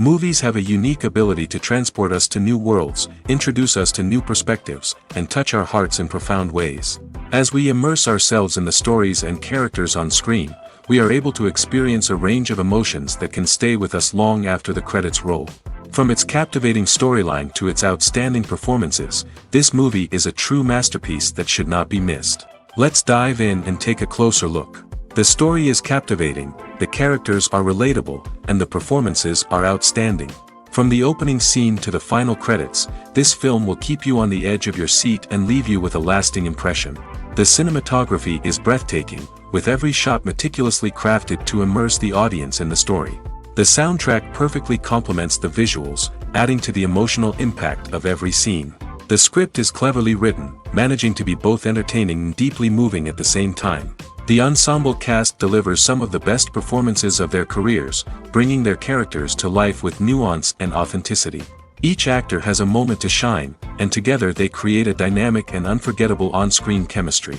Movies have a unique ability to transport us to new worlds, introduce us to new perspectives, and touch our hearts in profound ways. As we immerse ourselves in the stories and characters on screen, we are able to experience a range of emotions that can stay with us long after the credits roll. From its captivating storyline to its outstanding performances, this movie is a true masterpiece that should not be missed. Let's dive in and take a closer look. The story is captivating, the characters are relatable, and the performances are outstanding. From the opening scene to the final credits, this film will keep you on the edge of your seat and leave you with a lasting impression. The cinematography is breathtaking, with every shot meticulously crafted to immerse the audience in the story. The soundtrack perfectly complements the visuals, adding to the emotional impact of every scene. The script is cleverly written, managing to be both entertaining and deeply moving at the same time. The ensemble cast delivers some of the best performances of their careers, bringing their characters to life with nuance and authenticity. Each actor has a moment to shine, and together they create a dynamic and unforgettable on-screen chemistry.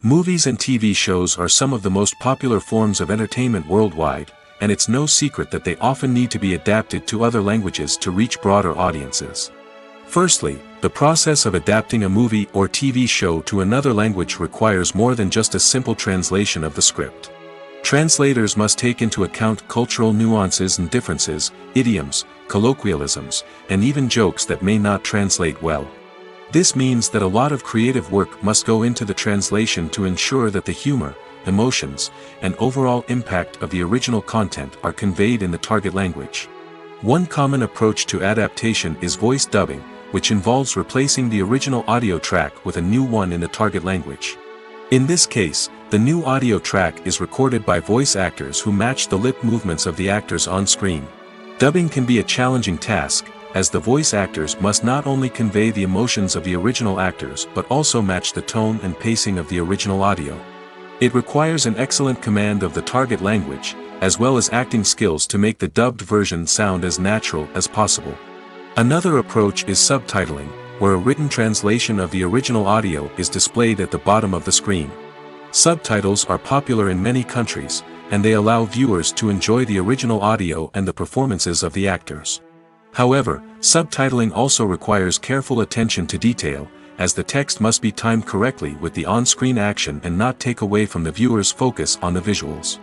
Movies and TV shows are some of the most popular forms of entertainment worldwide, and it's no secret that they often need to be adapted to other languages to reach broader audiences. Firstly, the process of adapting a movie or TV show to another language requires more than just a simple translation of the script. Translators must take into account cultural nuances and differences, idioms, colloquialisms, and even jokes that may not translate well. This means that a lot of creative work must go into the translation to ensure that the humor, emotions, and overall impact of the original content are conveyed in the target language. One common approach to adaptation is voice dubbing, which involves replacing the original audio track with a new one in the target language. In this case, the new audio track is recorded by voice actors who match the lip movements of the actors on screen. Dubbing can be a challenging task, as the voice actors must not only convey the emotions of the original actors but also match the tone and pacing of the original audio. It requires an excellent command of the target language, as well as acting skills to make the dubbed version sound as natural as possible. Another approach is subtitling, where a written translation of the original audio is displayed at the bottom of the screen. Subtitles are popular in many countries, and they allow viewers to enjoy the original audio and the performances of the actors. However, subtitling also requires careful attention to detail, as the text must be timed correctly with the on-screen action and not take away from the viewer's focus on the visuals.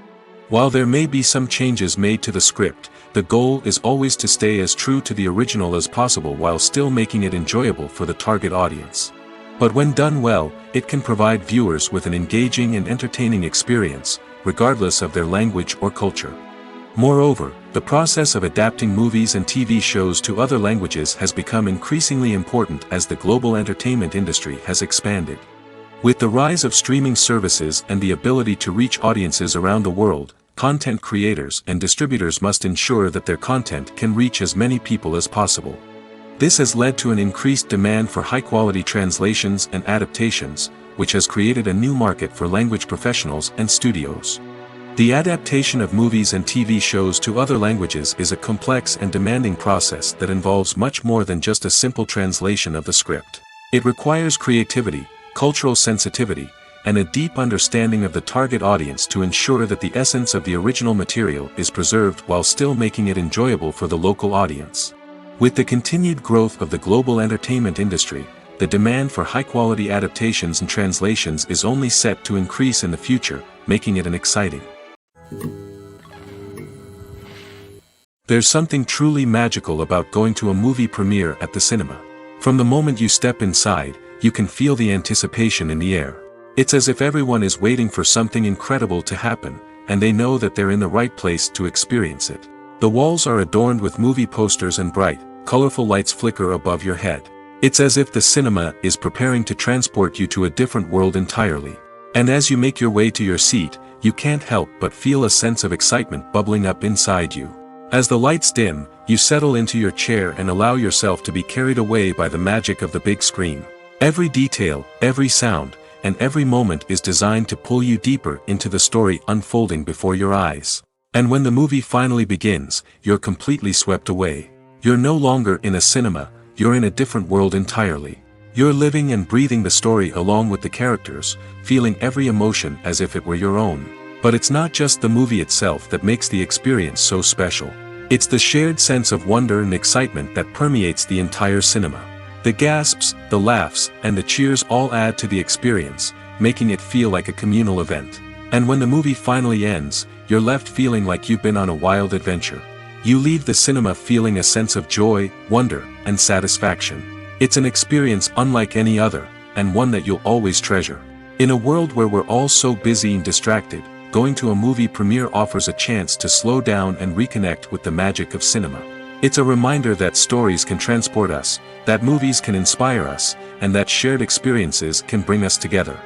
While there may be some changes made to the script, the goal is always to stay as true to the original as possible while still making it enjoyable for the target audience. But when done well, it can provide viewers with an engaging and entertaining experience, regardless of their language or culture. Moreover, the process of adapting movies and TV shows to other languages has become increasingly important as the global entertainment industry has expanded. With the rise of streaming services and the ability to reach audiences around the world, content creators and distributors must ensure that their content can reach as many people as possible. This has led to an increased demand for high-quality translations and adaptations, which has created a new market for language professionals and studios. The adaptation of movies and TV shows to other languages is a complex and demanding process that involves much more than just a simple translation of the script. It requires creativity, cultural sensitivity, and a deep understanding of the target audience to ensure that the essence of the original material is preserved while still making it enjoyable for the local audience. With the continued growth of the global entertainment industry, the demand for high-quality adaptations and translations is only set to increase in the future, making it an exciting. There's something truly magical about going to a movie premiere at the cinema. From the moment you step inside, you can feel the anticipation in the air. It's as if everyone is waiting for something incredible to happen, and they know that they're in the right place to experience it. The walls are adorned with movie posters and bright, colorful lights flicker above your head. It's as if the cinema is preparing to transport you to a different world entirely. And as you make your way to your seat, you can't help but feel a sense of excitement bubbling up inside you. As the lights dim, you settle into your chair and allow yourself to be carried away by the magic of the big screen. Every detail, every sound, and every moment is designed to pull you deeper into the story unfolding before your eyes. And when the movie finally begins, you're completely swept away. You're no longer in a cinema, you're in a different world entirely. You're living and breathing the story along with the characters, feeling every emotion as if it were your own. But it's not just the movie itself that makes the experience so special. It's the shared sense of wonder and excitement that permeates the entire cinema. The gasps, the laughs, and the cheers all add to the experience, making it feel like a communal event. And when the movie finally ends, you're left feeling like you've been on a wild adventure. You leave the cinema feeling a sense of joy, wonder, and satisfaction. It's an experience unlike any other, and one that you'll always treasure. In a world where we're all so busy and distracted, going to a movie premiere offers a chance to slow down and reconnect with the magic of cinema. It's a reminder that stories can transport us, that movies can inspire us, and that shared experiences can bring us together.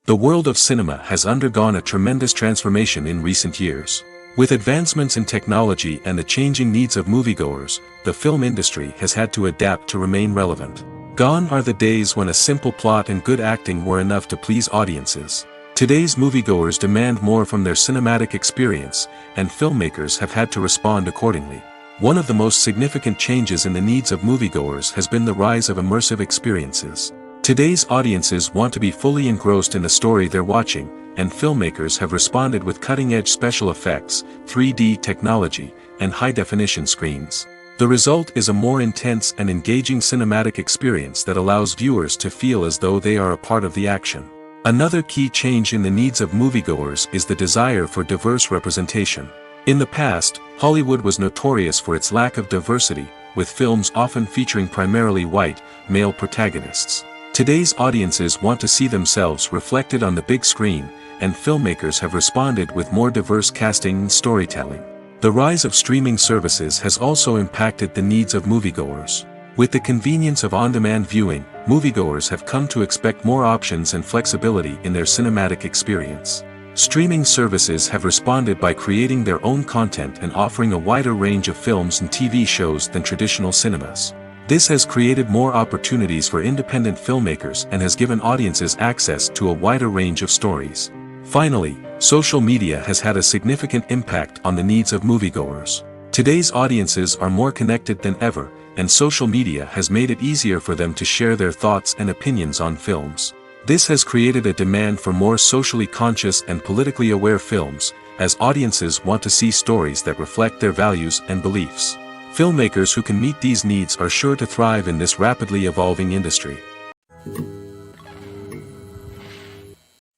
The world of cinema has undergone a tremendous transformation in recent years. With advancements in technology and the changing needs of moviegoers, the film industry has had to adapt to remain relevant. Gone are the days when a simple plot and good acting were enough to please audiences. Today's moviegoers demand more from their cinematic experience, and filmmakers have had to respond accordingly. One of the most significant changes in the needs of moviegoers has been the rise of immersive experiences. Today's audiences want to be fully engrossed in the story they're watching, and filmmakers have responded with cutting-edge special effects, 3D technology, and high-definition screens. The result is a more intense and engaging cinematic experience that allows viewers to feel as though they are a part of the action. Another key change in the needs of moviegoers is the desire for diverse representation. In the past, Hollywood was notorious for its lack of diversity, with films often featuring primarily white, male protagonists. Today's audiences want to see themselves reflected on the big screen, and filmmakers have responded with more diverse casting and storytelling. The rise of streaming services has also impacted the needs of moviegoers. With the convenience of on-demand viewing, moviegoers have come to expect more options and flexibility in their cinematic experience. Streaming services have responded by creating their own content and offering a wider range of films and TV shows than traditional cinemas. This has created more opportunities for independent filmmakers and has given audiences access to a wider range of stories. Finally, social media has had a significant impact on the needs of moviegoers. Today's audiences are more connected than ever, and social media has made it easier for them to share their thoughts and opinions on films. This has created a demand for more socially conscious and politically aware films, as audiences want to see stories that reflect their values and beliefs. Filmmakers who can meet these needs are sure to thrive in this rapidly evolving industry.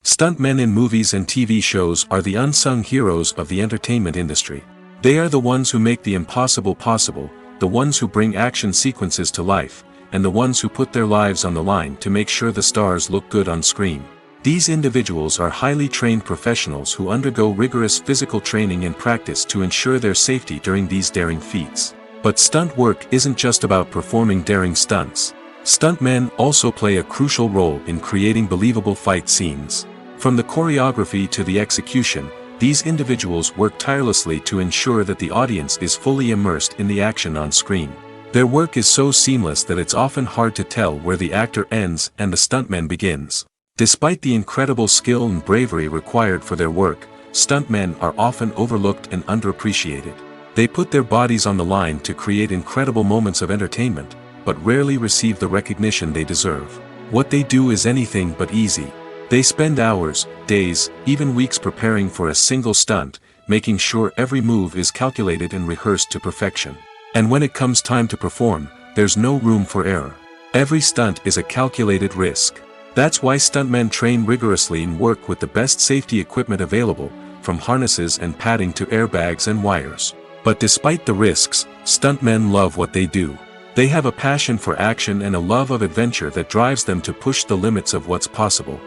Stuntmen in movies and TV shows are the unsung heroes of the entertainment industry. They are the ones who make the impossible possible, the ones who bring action sequences to life, and the ones who put their lives on the line to make sure the stars look good on screen. These individuals are highly trained professionals who undergo rigorous physical training and practice to ensure their safety during these daring feats. But stunt work isn't just about performing daring stunts. Stuntmen also play a crucial role in creating believable fight scenes. From the choreography to the execution, these individuals work tirelessly to ensure that the audience is fully immersed in the action on screen. Their work is so seamless that it's often hard to tell where the actor ends and the stuntman begins. Despite the incredible skill and bravery required for their work, stuntmen are often overlooked and underappreciated. They put their bodies on the line to create incredible moments of entertainment, but rarely receive the recognition they deserve. What they do is anything but easy. They spend hours, days, even weeks preparing for a single stunt, making sure every move is calculated and rehearsed to perfection. And when it comes time to perform, there's no room for error. Every stunt is a calculated risk. That's why stuntmen train rigorously and work with the best safety equipment available, from harnesses and padding to airbags and wires. But despite the risks, stuntmen love what they do. They have a passion for action and a love of adventure that drives them to push the limits of what's possible.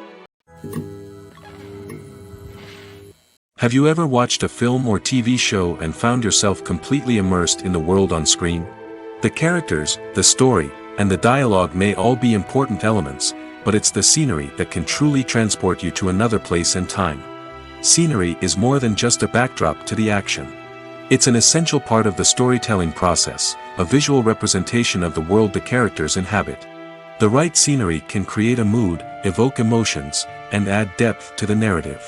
Have you ever watched a film or TV show and found yourself completely immersed in the world on screen? The characters, the story, and the dialogue may all be important elements, but it's the scenery that can truly transport you to another place and time. Scenery is more than just a backdrop to the action. It's an essential part of the storytelling process, a visual representation of the world the characters inhabit. The right scenery can create a mood, evoke emotions, and add depth to the narrative.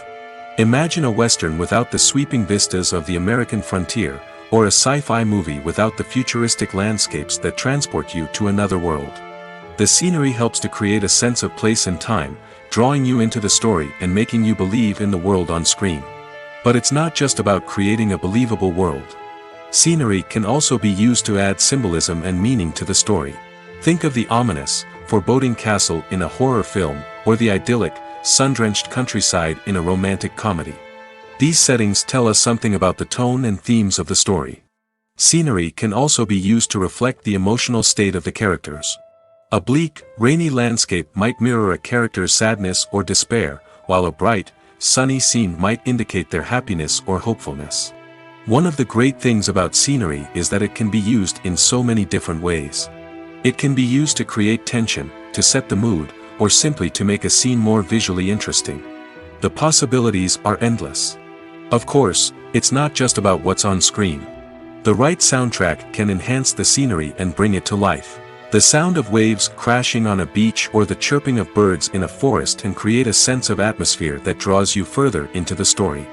Imagine a Western without the sweeping vistas of the American frontier, or a sci-fi movie without the futuristic landscapes that transport you to another world. The scenery helps to create a sense of place and time, drawing you into the story and making you believe in the world on screen. But it's not just about creating a believable world. Scenery can also be used to add symbolism and meaning to the story. Think of the ominous, foreboding castle in a horror film, or the idyllic, sun-drenched countryside in a romantic comedy. These settings tell us something about the tone and themes of the story. Scenery can also be used to reflect the emotional state of the characters. A bleak, rainy landscape might mirror a character's sadness or despair, while a bright, sunny scene might indicate their happiness or hopefulness. One of the great things about scenery is that it can be used in so many different ways. It can be used to create tension, to set the mood, or simply to make a scene more visually interesting. The possibilities are endless. Of course, it's not just about what's on screen. The right soundtrack can enhance the scenery and bring it to life. The sound of waves crashing on a beach or the chirping of birds in a forest can create a sense of atmosphere that draws you further into the story.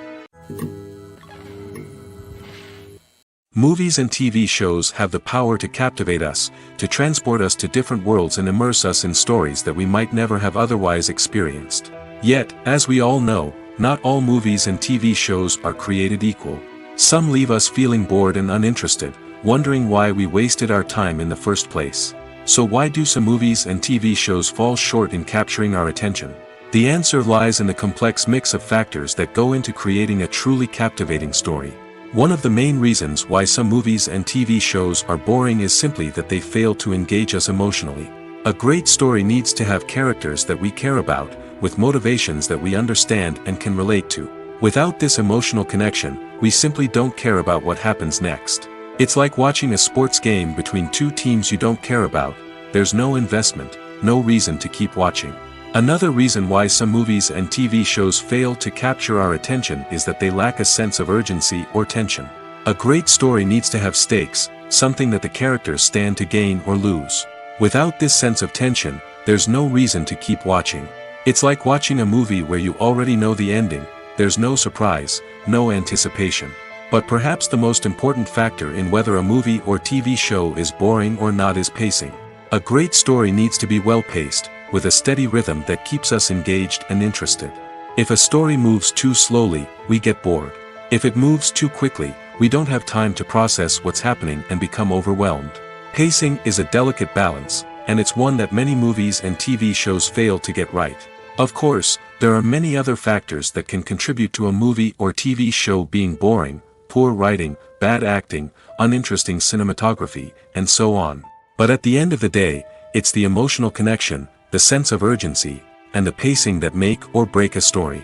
Movies and TV shows have the power to captivate us, to transport us to different worlds and immerse us in stories that we might never have otherwise experienced. Yet, as we all know, not all movies and TV shows are created equal. Some leave us feeling bored and uninterested, wondering why we wasted our time in the first place. So why do some movies and TV shows fall short in capturing our attention? The answer lies in the complex mix of factors that go into creating a truly captivating story. One of the main reasons why some movies and TV shows are boring is simply that they fail to engage us emotionally. A great story needs to have characters that we care about, with motivations that we understand and can relate to. Without this emotional connection, we simply don't care about what happens next. It's like watching a sports game between two teams you don't care about. There's no investment, no reason to keep watching. Another reason why some movies and TV shows fail to capture our attention is that they lack a sense of urgency or tension. A great story needs to have stakes, something that the characters stand to gain or lose. Without this sense of tension, there's no reason to keep watching. It's like watching a movie where you already know the ending. There's no surprise, no anticipation. But perhaps the most important factor in whether a movie or TV show is boring or not is pacing. A great story needs to be well-paced, with a steady rhythm that keeps us engaged and interested. If a story moves too slowly, we get bored. If it moves too quickly, we don't have time to process what's happening and become overwhelmed. Pacing is a delicate balance, and it's one that many movies and TV shows fail to get right. Of course, there are many other factors that can contribute to a movie or TV show being boring: poor writing, bad acting, uninteresting cinematography, and so on. But at the end of the day, it's the emotional connection, the sense of urgency, and the pacing that make or break a story.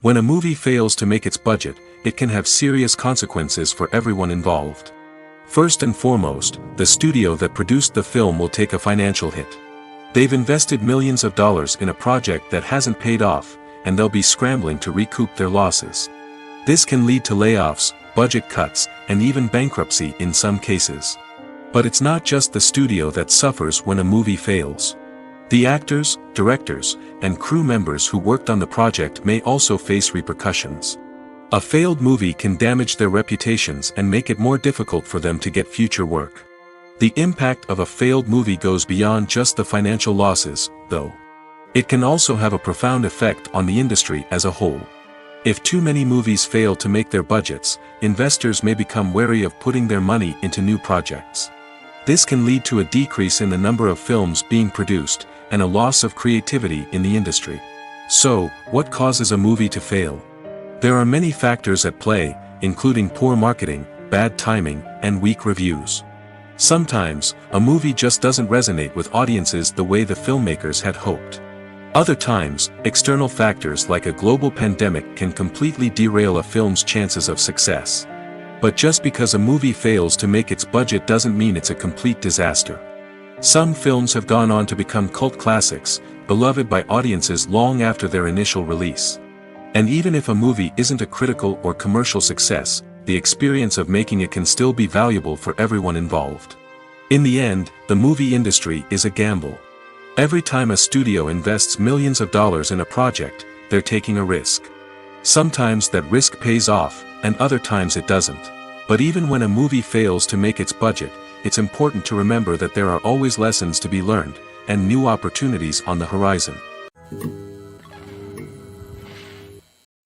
When a movie fails to make its budget, it can have serious consequences for everyone involved. First and foremost, the studio that produced the film will take a financial hit. They've invested millions of dollars in a project that hasn't paid off, and they'll be scrambling to recoup their losses. This can lead to layoffs, budget cuts, and even bankruptcy in some cases. But it's not just the studio that suffers when a movie fails. The actors, directors, and crew members who worked on the project may also face repercussions. A failed movie can damage their reputations and make it more difficult for them to get future work. The impact of a failed movie goes beyond just the financial losses, though. It can also have a profound effect on the industry as a whole. If too many movies fail to make their budgets, investors may become wary of putting their money into new projects. This can lead to a decrease in the number of films being produced, and a loss of creativity in the industry. So, what causes a movie to fail? There are many factors at play, including poor marketing, bad timing, and weak reviews. Sometimes, a movie just doesn't resonate with audiences the way the filmmakers had hoped. Other times, external factors like a global pandemic can completely derail a film's chances of success. But just because a movie fails to make its budget doesn't mean it's a complete disaster. Some films have gone on to become cult classics, beloved by audiences long after their initial release. And even if a movie isn't a critical or commercial success, the experience of making it can still be valuable for everyone involved. In the end, the movie industry is a gamble. Every time a studio invests millions of dollars in a project, they're taking a risk. Sometimes that risk pays off, and other times it doesn't. But even when a movie fails to make its budget, it's important to remember that there are always lessons to be learned, and new opportunities on the horizon.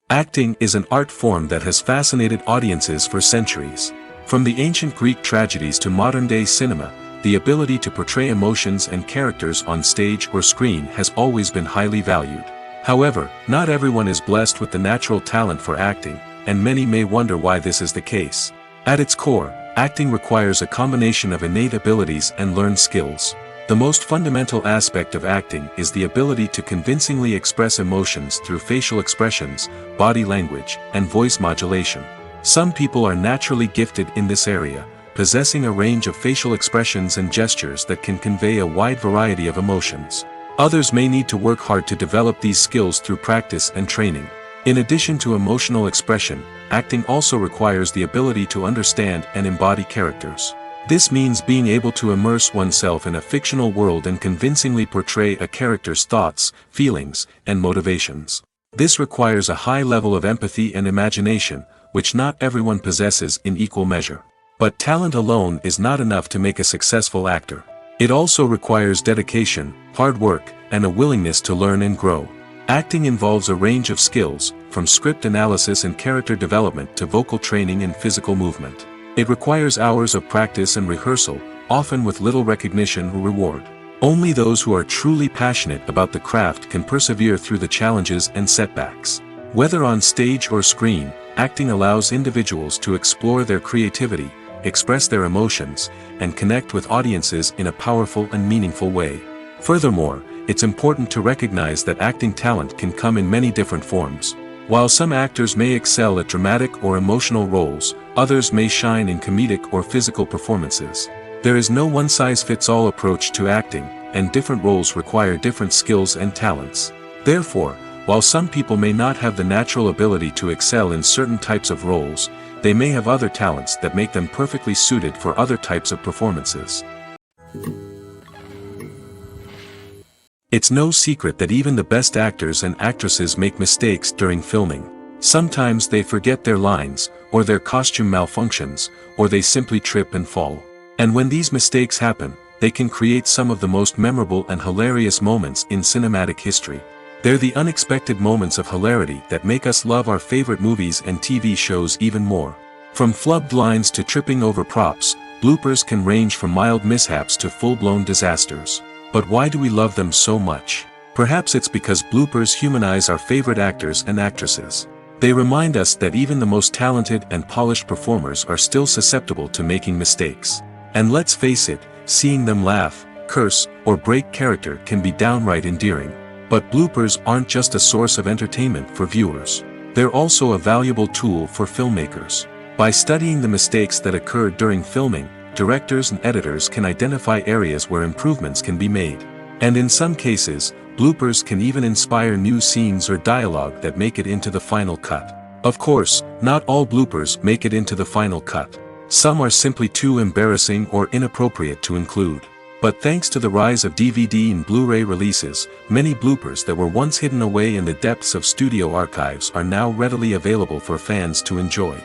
Acting is an art form that has fascinated audiences for centuries. From the ancient Greek tragedies to modern-day cinema, the ability to portray emotions and characters on stage or screen has always been highly valued. However, not everyone is blessed with the natural talent for acting, and many may wonder why this is the case. At its core, acting requires a combination of innate abilities and learned skills. The most fundamental aspect of acting is the ability to convincingly express emotions through facial expressions, body language, and voice modulation. Some people are naturally gifted in this area, possessing a range of facial expressions and gestures that can convey a wide variety of emotions. Others may need to work hard to develop these skills through practice and training. In addition to emotional expression, acting also requires the ability to understand and embody characters. This means being able to immerse oneself in a fictional world and convincingly portray a character's thoughts, feelings, and motivations. This requires a high level of empathy and imagination, which not everyone possesses in equal measure. But talent alone is not enough to make a successful actor. It also requires dedication, hard work, and a willingness to learn and grow. Acting involves a range of skills, from script analysis and character development to vocal training and physical movement. It requires hours of practice and rehearsal, often with little recognition or reward. Only those who are truly passionate about the craft can persevere through the challenges and setbacks. Whether on stage or screen, acting allows individuals to explore their creativity, express their emotions, and connect with audiences in a powerful and meaningful way. Furthermore, it's important to recognize that acting talent can come in many different forms. While some actors may excel at dramatic or emotional roles, others may shine in comedic or physical performances. There is no one-size-fits-all approach to acting, and different roles require different skills and talents. Therefore, while some people may not have the natural ability to excel in certain types of roles, they may have other talents that make them perfectly suited for other types of performances. It's no secret that even the best actors and actresses make mistakes during filming. Sometimes they forget their lines, or their costume malfunctions, or they simply trip and fall. And when these mistakes happen, they can create some of the most memorable and hilarious moments in cinematic history. They're the unexpected moments of hilarity that make us love our favorite movies and TV shows even more. From flubbed lines to tripping over props, bloopers can range from mild mishaps to full-blown disasters. But why do we love them so much? Perhaps it's because bloopers humanize our favorite actors and actresses. They remind us that even the most talented and polished performers are still susceptible to making mistakes. And let's face it, seeing them laugh, curse, or break character can be downright endearing. But bloopers aren't just a source of entertainment for viewers. They're also a valuable tool for filmmakers. By studying the mistakes that occur during filming, directors and editors can identify areas where improvements can be made. And in some cases, bloopers can even inspire new scenes or dialogue that make it into the final cut. Of course, not all bloopers make it into the final cut. Some are simply too embarrassing or inappropriate to include. But thanks to the rise of DVD and Blu-ray releases, many bloopers that were once hidden away in the depths of studio archives are now readily available for fans to enjoy.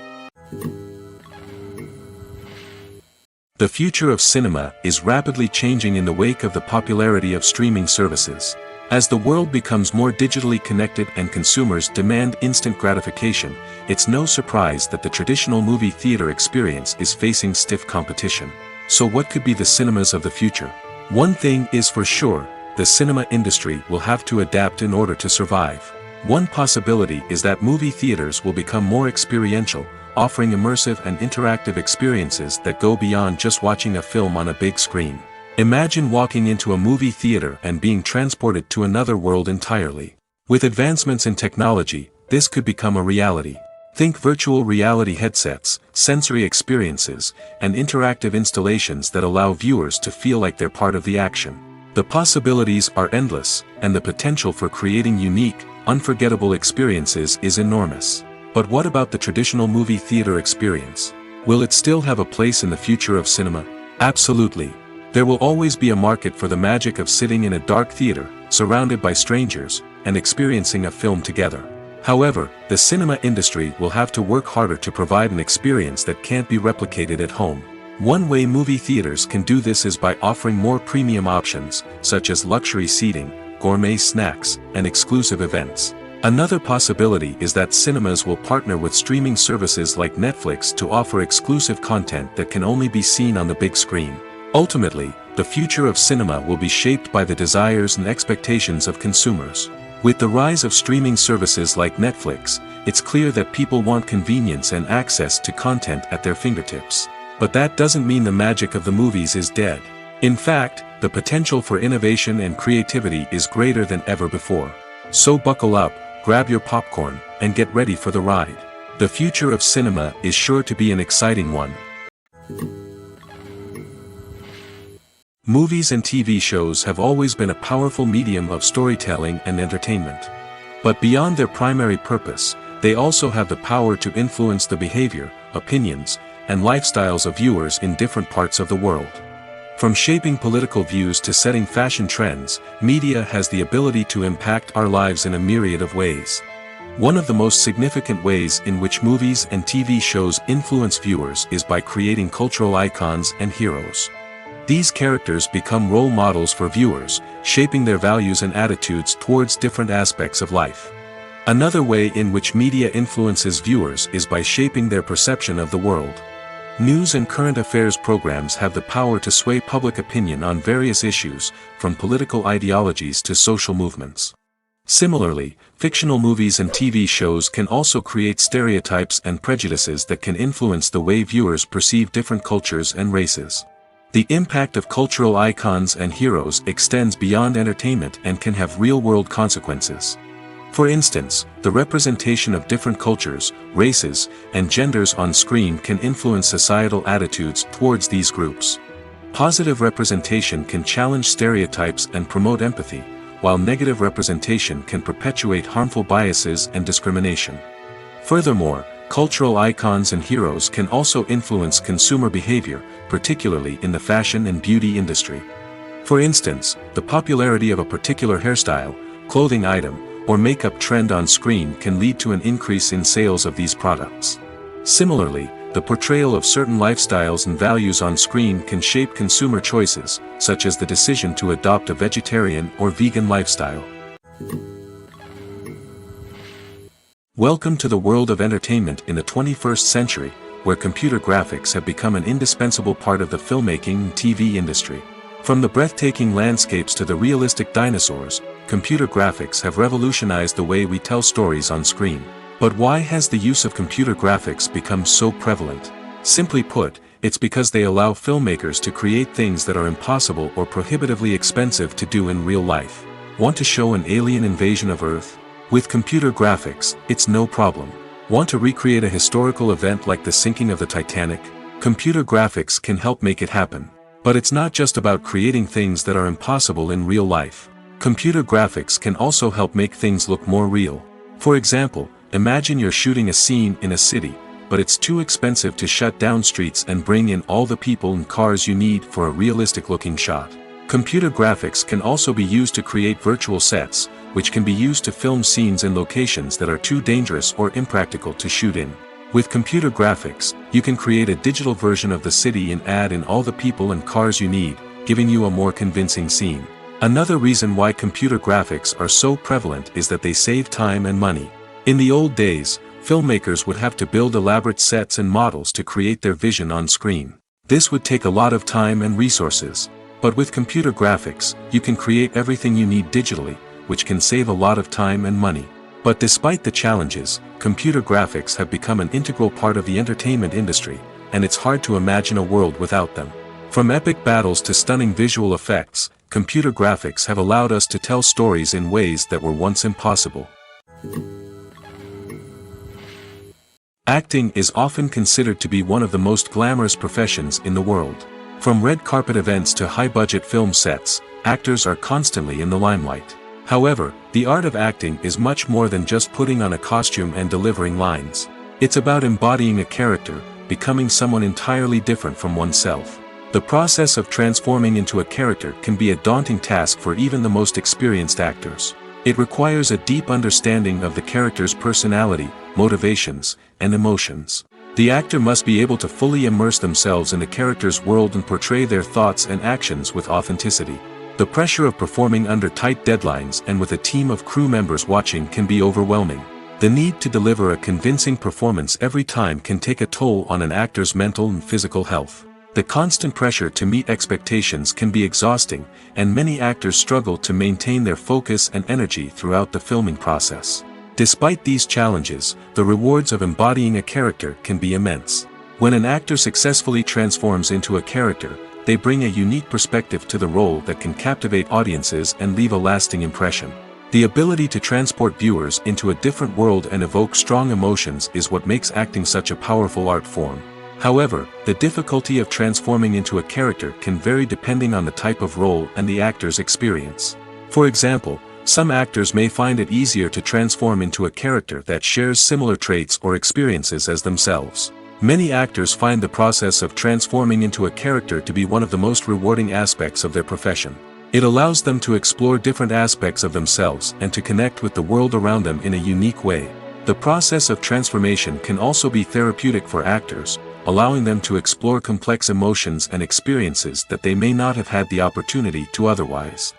The future of cinema is rapidly changing in the wake of the popularity of streaming services. As the world becomes more digitally connected and consumers demand instant gratification, it's no surprise that the traditional movie theater experience is facing stiff competition. So what could be the cinemas of the future? One thing is for sure, the cinema industry will have to adapt in order to survive. One possibility is that movie theaters will become more experiential, offering immersive and interactive experiences that go beyond just watching a film on a big screen. Imagine walking into a movie theater and being transported to another world entirely. With advancements in technology, this could become a reality. Think virtual reality headsets, sensory experiences, and interactive installations that allow viewers to feel like they're part of the action. The possibilities are endless, and the potential for creating unique, unforgettable experiences is enormous. But what about the traditional movie theater experience? Will it still have a place in the future of cinema? Absolutely. There will always be a market for the magic of sitting in a dark theater, surrounded by strangers, and experiencing a film together. However, the cinema industry will have to work harder to provide an experience that can't be replicated at home. One way movie theaters can do this is by offering more premium options, such as luxury seating, gourmet snacks, and exclusive events. Another possibility is that cinemas will partner with streaming services like Netflix to offer exclusive content that can only be seen on the big screen. Ultimately, the future of cinema will be shaped by the desires and expectations of consumers. With the rise of streaming services like Netflix, it's clear that people want convenience and access to content at their fingertips. But that doesn't mean the magic of the movies is dead. In fact, the potential for innovation and creativity is greater than ever before. So buckle up, grab your popcorn, and get ready for the ride. The future of cinema is sure to be an exciting one. Movies and TV shows have always been a powerful medium of storytelling and entertainment. But beyond their primary purpose, they also have the power to influence the behavior, opinions, and lifestyles of viewers in different parts of the world. From shaping political views to setting fashion trends, media has the ability to impact our lives in a myriad of ways. One of the most significant ways in which movies and TV shows influence viewers is by creating cultural icons and heroes. These characters become role models for viewers, shaping their values and attitudes towards different aspects of life. Another way in which media influences viewers is by shaping their perception of the world. News and current affairs programs have the power to sway public opinion on various issues, from political ideologies to social movements. Similarly, fictional movies and TV shows can also create stereotypes and prejudices that can influence the way viewers perceive different cultures and races. The impact of cultural icons and heroes extends beyond entertainment and can have real-world consequences. For instance, the representation of different cultures, races, and genders on screen can influence societal attitudes towards these groups. Positive representation can challenge stereotypes and promote empathy, while negative representation can perpetuate harmful biases and discrimination. Furthermore, cultural icons and heroes can also influence consumer behavior, particularly in the fashion and beauty industry. For instance, the popularity of a particular hairstyle, clothing item, or makeup trend on screen can lead to an increase in sales of these products. Similarly, the portrayal of certain lifestyles and values on screen can shape consumer choices, such as the decision to adopt a vegetarian or vegan lifestyle. Welcome to the world of entertainment in the 21st century, where computer graphics have become an indispensable part of the filmmaking and TV industry. From the breathtaking landscapes to the realistic dinosaurs, computer graphics have revolutionized the way we tell stories on screen. But why has the use of computer graphics become so prevalent? Simply put, it's because they allow filmmakers to create things that are impossible or prohibitively expensive to do in real life. Want to show an alien invasion of Earth? With computer graphics, it's no problem. Want to recreate a historical event like the sinking of the Titanic? Computer graphics can help make it happen. But it's not just about creating things that are impossible in real life. Computer graphics can also help make things look more real. For example, imagine you're shooting a scene in a city, but it's too expensive to shut down streets and bring in all the people and cars you need for a realistic-looking shot. Computer graphics can also be used to create virtual sets, which can be used to film scenes in locations that are too dangerous or impractical to shoot in. With computer graphics, you can create a digital version of the city and add in all the people and cars you need, giving you a more convincing scene. Another reason why computer graphics are so prevalent is that they save time and money. In the old days, filmmakers would have to build elaborate sets and models to create their vision on screen. This would take a lot of time and resources. But with computer graphics, you can create everything you need digitally, which can save a lot of time and money. But despite the challenges, computer graphics have become an integral part of the entertainment industry, and it's hard to imagine a world without them. From epic battles to stunning visual effects, computer graphics have allowed us to tell stories in ways that were once impossible. Acting is often considered to be one of the most glamorous professions in the world. From red carpet events to high-budget film sets, actors are constantly in the limelight. However, the art of acting is much more than just putting on a costume and delivering lines. It's about embodying a character, becoming someone entirely different from oneself. The process of transforming into a character can be a daunting task for even the most experienced actors. It requires a deep understanding of the character's personality, motivations, and emotions. The actor must be able to fully immerse themselves in the character's world and portray their thoughts and actions with authenticity. The pressure of performing under tight deadlines and with a team of crew members watching can be overwhelming. The need to deliver a convincing performance every time can take a toll on an actor's mental and physical health. The constant pressure to meet expectations can be exhausting, and many actors struggle to maintain their focus and energy throughout the filming process. Despite these challenges, the rewards of embodying a character can be immense. When an actor successfully transforms into a character, they bring a unique perspective to the role that can captivate audiences and leave a lasting impression. The ability to transport viewers into a different world and evoke strong emotions is what makes acting such a powerful art form. However, the difficulty of transforming into a character can vary depending on the type of role and the actor's experience. For example, some actors may find it easier to transform into a character that shares similar traits or experiences as themselves. Many actors find the process of transforming into a character to be one of the most rewarding aspects of their profession. It allows them to explore different aspects of themselves and to connect with the world around them in a unique way. The process of transformation can also be therapeutic for actors, allowing them to explore complex emotions and experiences that they may not have had the opportunity to otherwise.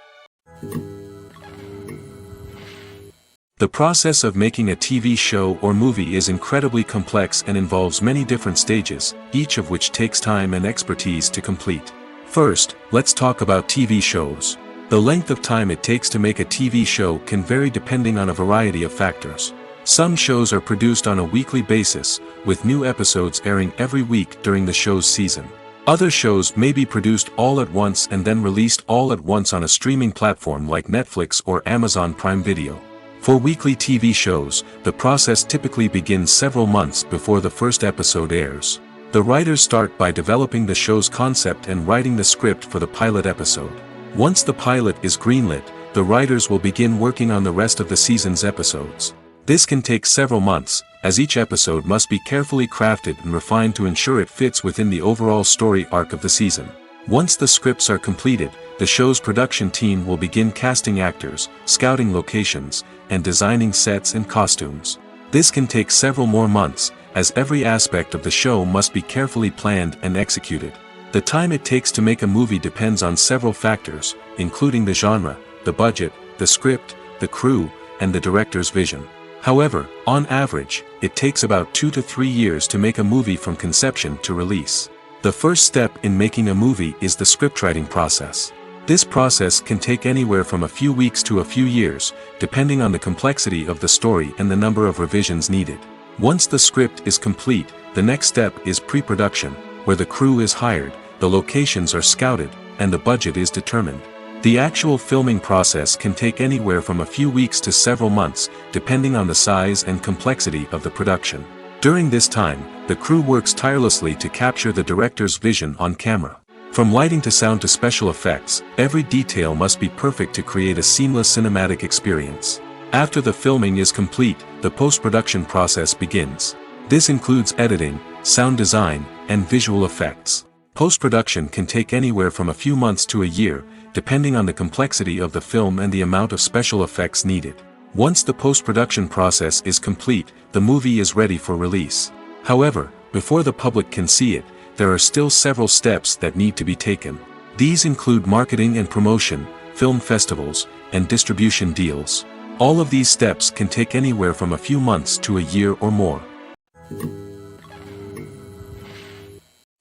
The process of making a TV show or movie is incredibly complex and involves many different stages, each of which takes time and expertise to complete. First, let's talk about TV shows. The length of time it takes to make a TV show can vary depending on a variety of factors. Some shows are produced on a weekly basis, with new episodes airing every week during the show's season. Other shows may be produced all at once and then released all at once on a streaming platform like Netflix or Amazon Prime Video. For weekly TV shows, the process typically begins several months before the first episode airs. The writers start by developing the show's concept and writing the script for the pilot episode. Once the pilot is greenlit, the writers will begin working on the rest of the season's episodes. This can take several months, as each episode must be carefully crafted and refined to ensure it fits within the overall story arc of the season. Once the scripts are completed, the show's production team will begin casting actors, scouting locations, and designing sets and costumes. This can take several more months, as every aspect of the show must be carefully planned and executed. The time it takes to make a movie depends on several factors, including the genre, the budget, the script, the crew, and the director's vision. However, on average, it takes about 2 to 3 years to make a movie from conception to release. The first step in making a movie is the scriptwriting process. This process can take anywhere from a few weeks to a few years, depending on the complexity of the story and the number of revisions needed. Once the script is complete, the next step is pre-production, where the crew is hired, the locations are scouted, and the budget is determined. The actual filming process can take anywhere from a few weeks to several months, depending on the size and complexity of the production. During this time, the crew works tirelessly to capture the director's vision on camera. From lighting to sound to special effects, every detail must be perfect to create a seamless cinematic experience. After the filming is complete, the post-production process begins. This includes editing, sound design, and visual effects. Post-production can take anywhere from a few months to a year, depending on the complexity of the film and the amount of special effects needed. Once the post-production process is complete, the movie is ready for release. However, before the public can see it, there are still several steps that need to be taken. These include marketing and promotion, film festivals, and distribution deals. All of these steps can take anywhere from a few months to a year or more.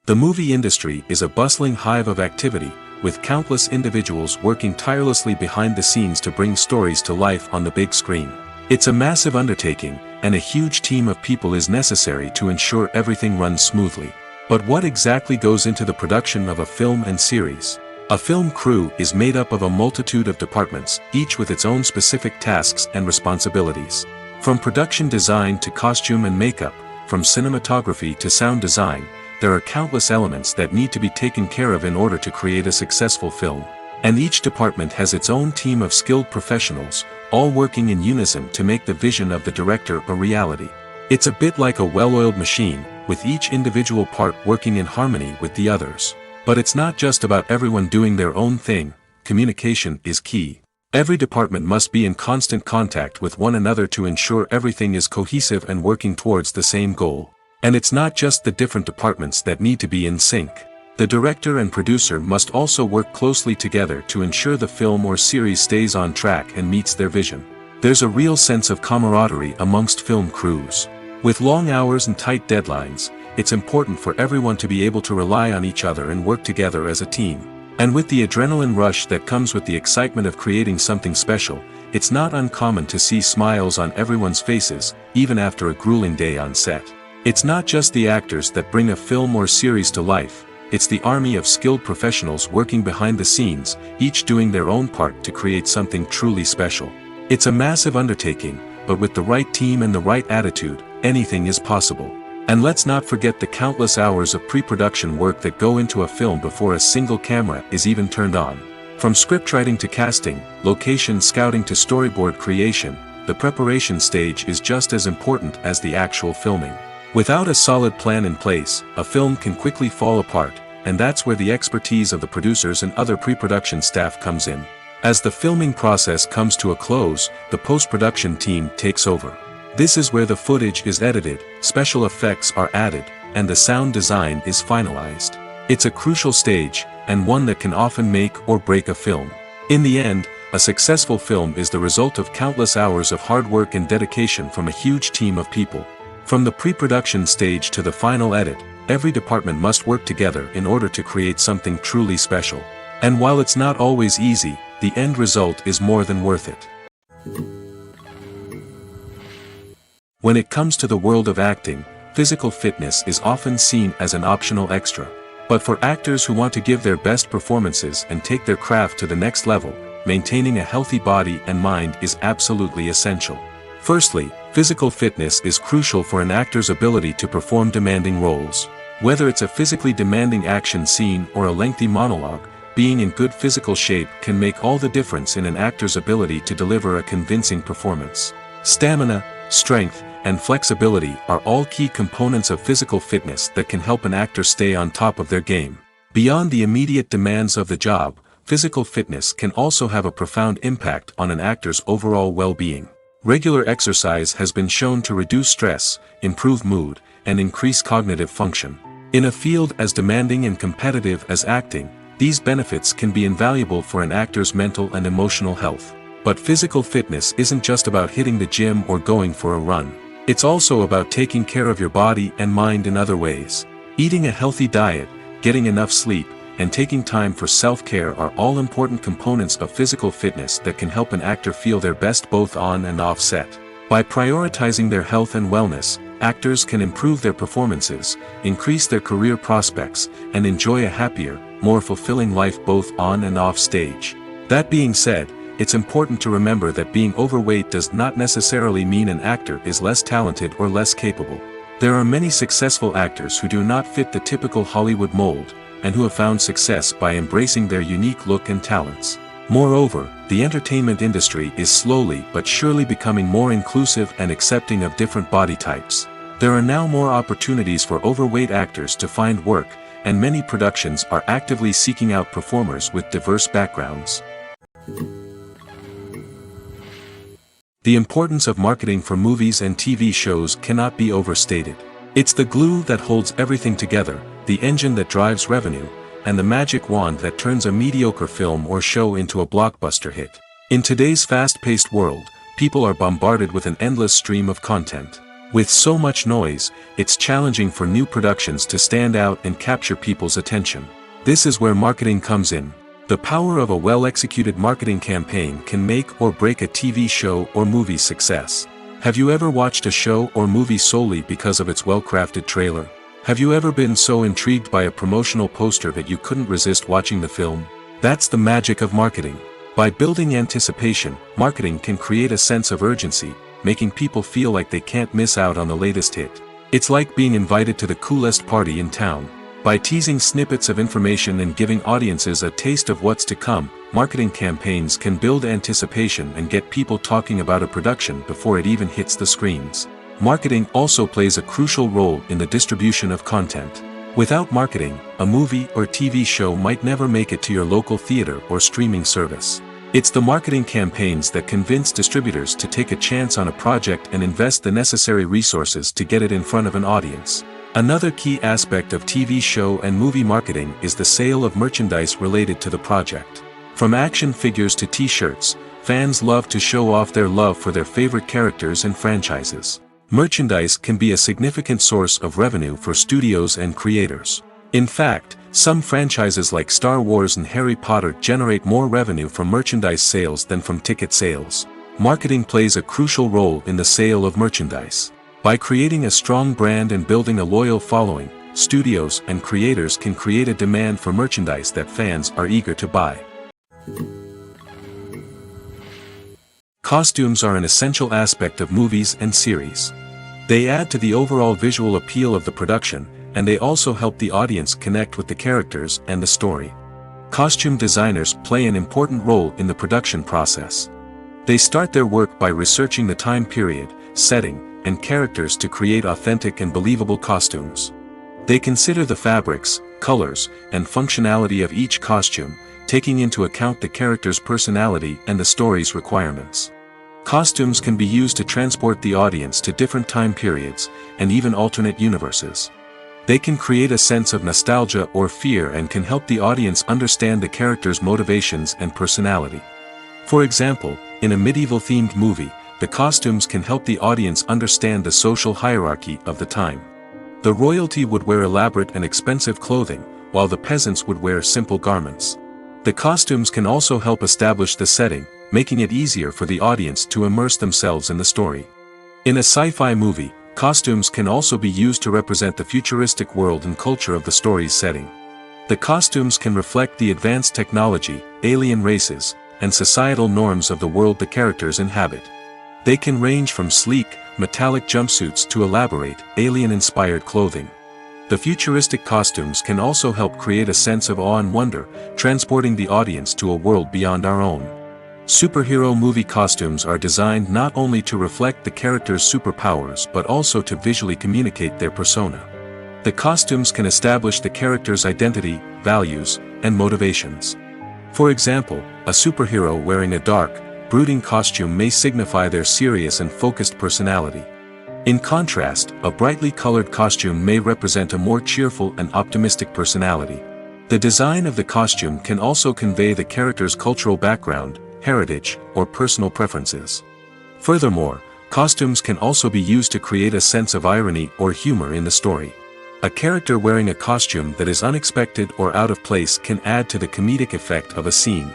The movie industry is a bustling hive of activity, with countless individuals working tirelessly behind the scenes to bring stories to life on the big screen. It's a massive undertaking, and a huge team of people is necessary to ensure everything runs smoothly. But what exactly goes into the production of a film and series? A film crew is made up of a multitude of departments, each with its own specific tasks and responsibilities. From production design to costume and makeup, from cinematography to sound design, there are countless elements that need to be taken care of in order to create a successful film. And each department has its own team of skilled professionals, all working in unison to make the vision of the director a reality. It's a bit like a well-oiled machine, with each individual part working in harmony with the others. But it's not just about everyone doing their own thing. Communication is key. Every department must be in constant contact with one another to ensure everything is cohesive and working towards the same goal. And it's not just the different departments that need to be in sync. The director and producer must also work closely together to ensure the film or series stays on track and meets their vision. There's a real sense of camaraderie amongst film crews. With long hours and tight deadlines, it's important for everyone to be able to rely on each other and work together as a team. And with the adrenaline rush that comes with the excitement of creating something special, it's not uncommon to see smiles on everyone's faces, even after a grueling day on set. It's not just the actors that bring a film or series to life, it's the army of skilled professionals working behind the scenes, each doing their own part to create something truly special. It's a massive undertaking, but with the right team and the right attitude, anything is possible. And let's not forget the countless hours of pre-production work that go into a film before a single camera is even turned on. From scriptwriting to casting, location scouting to storyboard creation, the preparation stage is just as important as the actual filming. Without a solid plan in place, a film can quickly fall apart, and that's where the expertise of the producers and other pre-production staff comes in. As the filming process comes to a close, the post-production team takes over. This is where the footage is edited, special effects are added, and the sound design is finalized. It's a crucial stage, and one that can often make or break a film. In the end, a successful film is the result of countless hours of hard work and dedication from a huge team of people. From the pre-production stage to the final edit, every department must work together in order to create something truly special. And while it's not always easy, the end result is more than worth it. When it comes to the world of acting, physical fitness is often seen as an optional extra. But for actors who want to give their best performances and take their craft to the next level, maintaining a healthy body and mind is absolutely essential. Firstly, physical fitness is crucial for an actor's ability to perform demanding roles. Whether it's a physically demanding action scene or a lengthy monologue, being in good physical shape can make all the difference in an actor's ability to deliver a convincing performance. Stamina, strength, and flexibility are all key components of physical fitness that can help an actor stay on top of their game. Beyond the immediate demands of the job, physical fitness can also have a profound impact on an actor's overall well-being. Regular exercise has been shown to reduce stress, improve mood, and increase cognitive function. In a field as demanding and competitive as acting, these benefits can be invaluable for an actor's mental and emotional health. But physical fitness isn't just about hitting the gym or going for a run. It's also about taking care of your body and mind in other ways. Eating a healthy diet, getting enough sleep, and taking time for self-care are all important components of physical fitness that can help an actor feel their best both on and off set. By prioritizing their health and wellness, actors can improve their performances, increase their career prospects, and enjoy a happier, more fulfilling life both on and off stage. That being said, it's important to remember that being overweight does not necessarily mean an actor is less talented or less capable. There are many successful actors who do not fit the typical Hollywood mold, and who have found success by embracing their unique look and talents. Moreover, the entertainment industry is slowly but surely becoming more inclusive and accepting of different body types. There are now more opportunities for overweight actors to find work, and many productions are actively seeking out performers with diverse backgrounds. The importance of marketing for movies and TV shows cannot be overstated. It's the glue that holds everything together, the engine that drives revenue, and the magic wand that turns a mediocre film or show into a blockbuster hit. In today's fast-paced world, people are bombarded with an endless stream of content. With so much noise, it's challenging for new productions to stand out and capture people's attention. This is where marketing comes in. The power of a well-executed marketing campaign can make or break a TV show or movie's success. Have you ever watched a show or movie solely because of its well-crafted trailer? Have you ever been so intrigued by a promotional poster that you couldn't resist watching the film? That's the magic of marketing. By building anticipation, marketing can create a sense of urgency, making people feel like they can't miss out on the latest hit. It's like being invited to the coolest party in town. By teasing snippets of information and giving audiences a taste of what's to come, marketing campaigns can build anticipation and get people talking about a production before it even hits the screens. Marketing also plays a crucial role in the distribution of content. Without marketing, a movie or TV show might never make it to your local theater or streaming service. It's the marketing campaigns that convince distributors to take a chance on a project and invest the necessary resources to get it in front of an audience. Another key aspect of TV show and movie marketing is the sale of merchandise related to the project. From action figures to t-shirts, fans love to show off their love for their favorite characters and franchises. Merchandise can be a significant source of revenue for studios and creators. In fact, some franchises like Star Wars and Harry Potter generate more revenue from merchandise sales than from ticket sales. Marketing plays a crucial role in the sale of merchandise. By creating a strong brand and building a loyal following, studios and creators can create a demand for merchandise that fans are eager to buy. Costumes are an essential aspect of movies and series. They add to the overall visual appeal of the production, and they also help the audience connect with the characters and the story. Costume designers play an important role in the production process. They start their work by researching the time period, setting, and characters to create authentic and believable costumes. They consider the fabrics, colors, and functionality of each costume, taking into account the character's personality and the story's requirements. Costumes can be used to transport the audience to different time periods, and even alternate universes. They can create a sense of nostalgia or fear and can help the audience understand the character's motivations and personality. For example, in a medieval-themed movie, the costumes can help the audience understand the social hierarchy of the time. The royalty would wear elaborate and expensive clothing, while the peasants would wear simple garments. The costumes can also help establish the setting, making it easier for the audience to immerse themselves in the story. In a sci-fi movie, costumes can also be used to represent the futuristic world and culture of the story's setting. The costumes can reflect the advanced technology, alien races, and societal norms of the world the characters inhabit. They can range from sleek, metallic jumpsuits to elaborate, alien-inspired clothing. The futuristic costumes can also help create a sense of awe and wonder, transporting the audience to a world beyond our own. Superhero movie costumes are designed not only to reflect the character's superpowers but also to visually communicate their persona. The costumes can establish the character's identity, values, and motivations. For example, a superhero wearing a dark, brooding costume may signify their serious and focused personality. In contrast, a brightly colored costume may represent a more cheerful and optimistic personality. The design of the costume can also convey the character's cultural background, heritage, or personal preferences. Furthermore, costumes can also be used to create a sense of irony or humor in the story. A character wearing a costume that is unexpected or out of place can add to the comedic effect of a scene.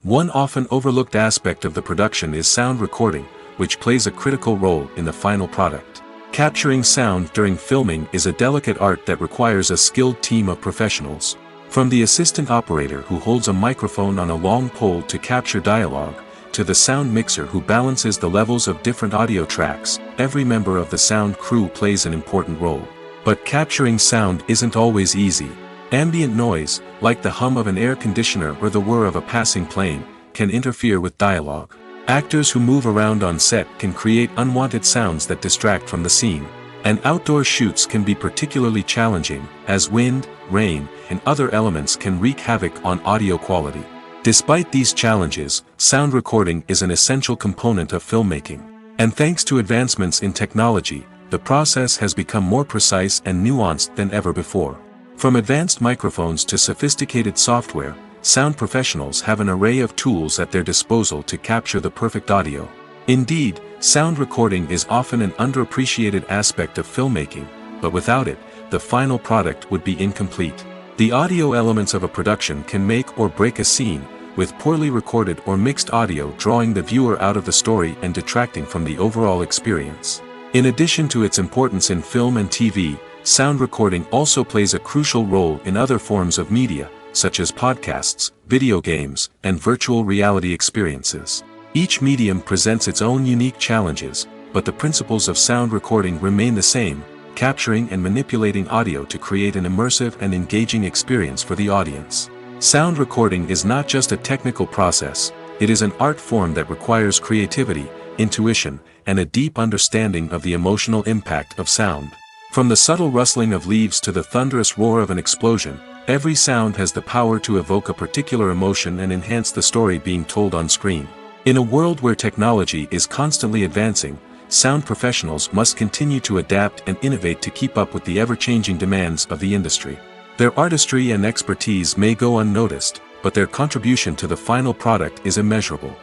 One often overlooked aspect of the production is sound recording, which plays a critical role in the final product. Capturing sound during filming is a delicate art that requires a skilled team of professionals. From the assistant operator who holds a microphone on a long pole to capture dialogue, to the sound mixer who balances the levels of different audio tracks, every member of the sound crew plays an important role. But capturing sound isn't always easy. Ambient noise, like the hum of an air conditioner or the whir of a passing plane, can interfere with dialogue. Actors who move around on set can create unwanted sounds that distract from the scene. And outdoor shoots can be particularly challenging, as wind, rain, and other elements can wreak havoc on audio quality. Despite these challenges, sound recording is an essential component of filmmaking. And thanks to advancements in technology, the process has become more precise and nuanced than ever before. From advanced microphones to sophisticated software, sound professionals have an array of tools at their disposal to capture the perfect audio. Indeed, sound recording is often an underappreciated aspect of filmmaking, but without it, the final product would be incomplete. The audio elements of a production can make or break a scene, with poorly recorded or mixed audio drawing the viewer out of the story and detracting from the overall experience. In addition to its importance in film and TV, sound recording also plays a crucial role in other forms of media, such as podcasts, video games, and virtual reality experiences. Each medium presents its own unique challenges, but the principles of sound recording remain the same, capturing and manipulating audio to create an immersive and engaging experience for the audience. Sound recording is not just a technical process, it is an art form that requires creativity, intuition, and a deep understanding of the emotional impact of sound. From the subtle rustling of leaves to the thunderous roar of an explosion, every sound has the power to evoke a particular emotion and enhance the story being told on screen. In a world where technology is constantly advancing, sound professionals must continue to adapt and innovate to keep up with the ever-changing demands of the industry. Their artistry and expertise may go unnoticed, but their contribution to the final product is immeasurable.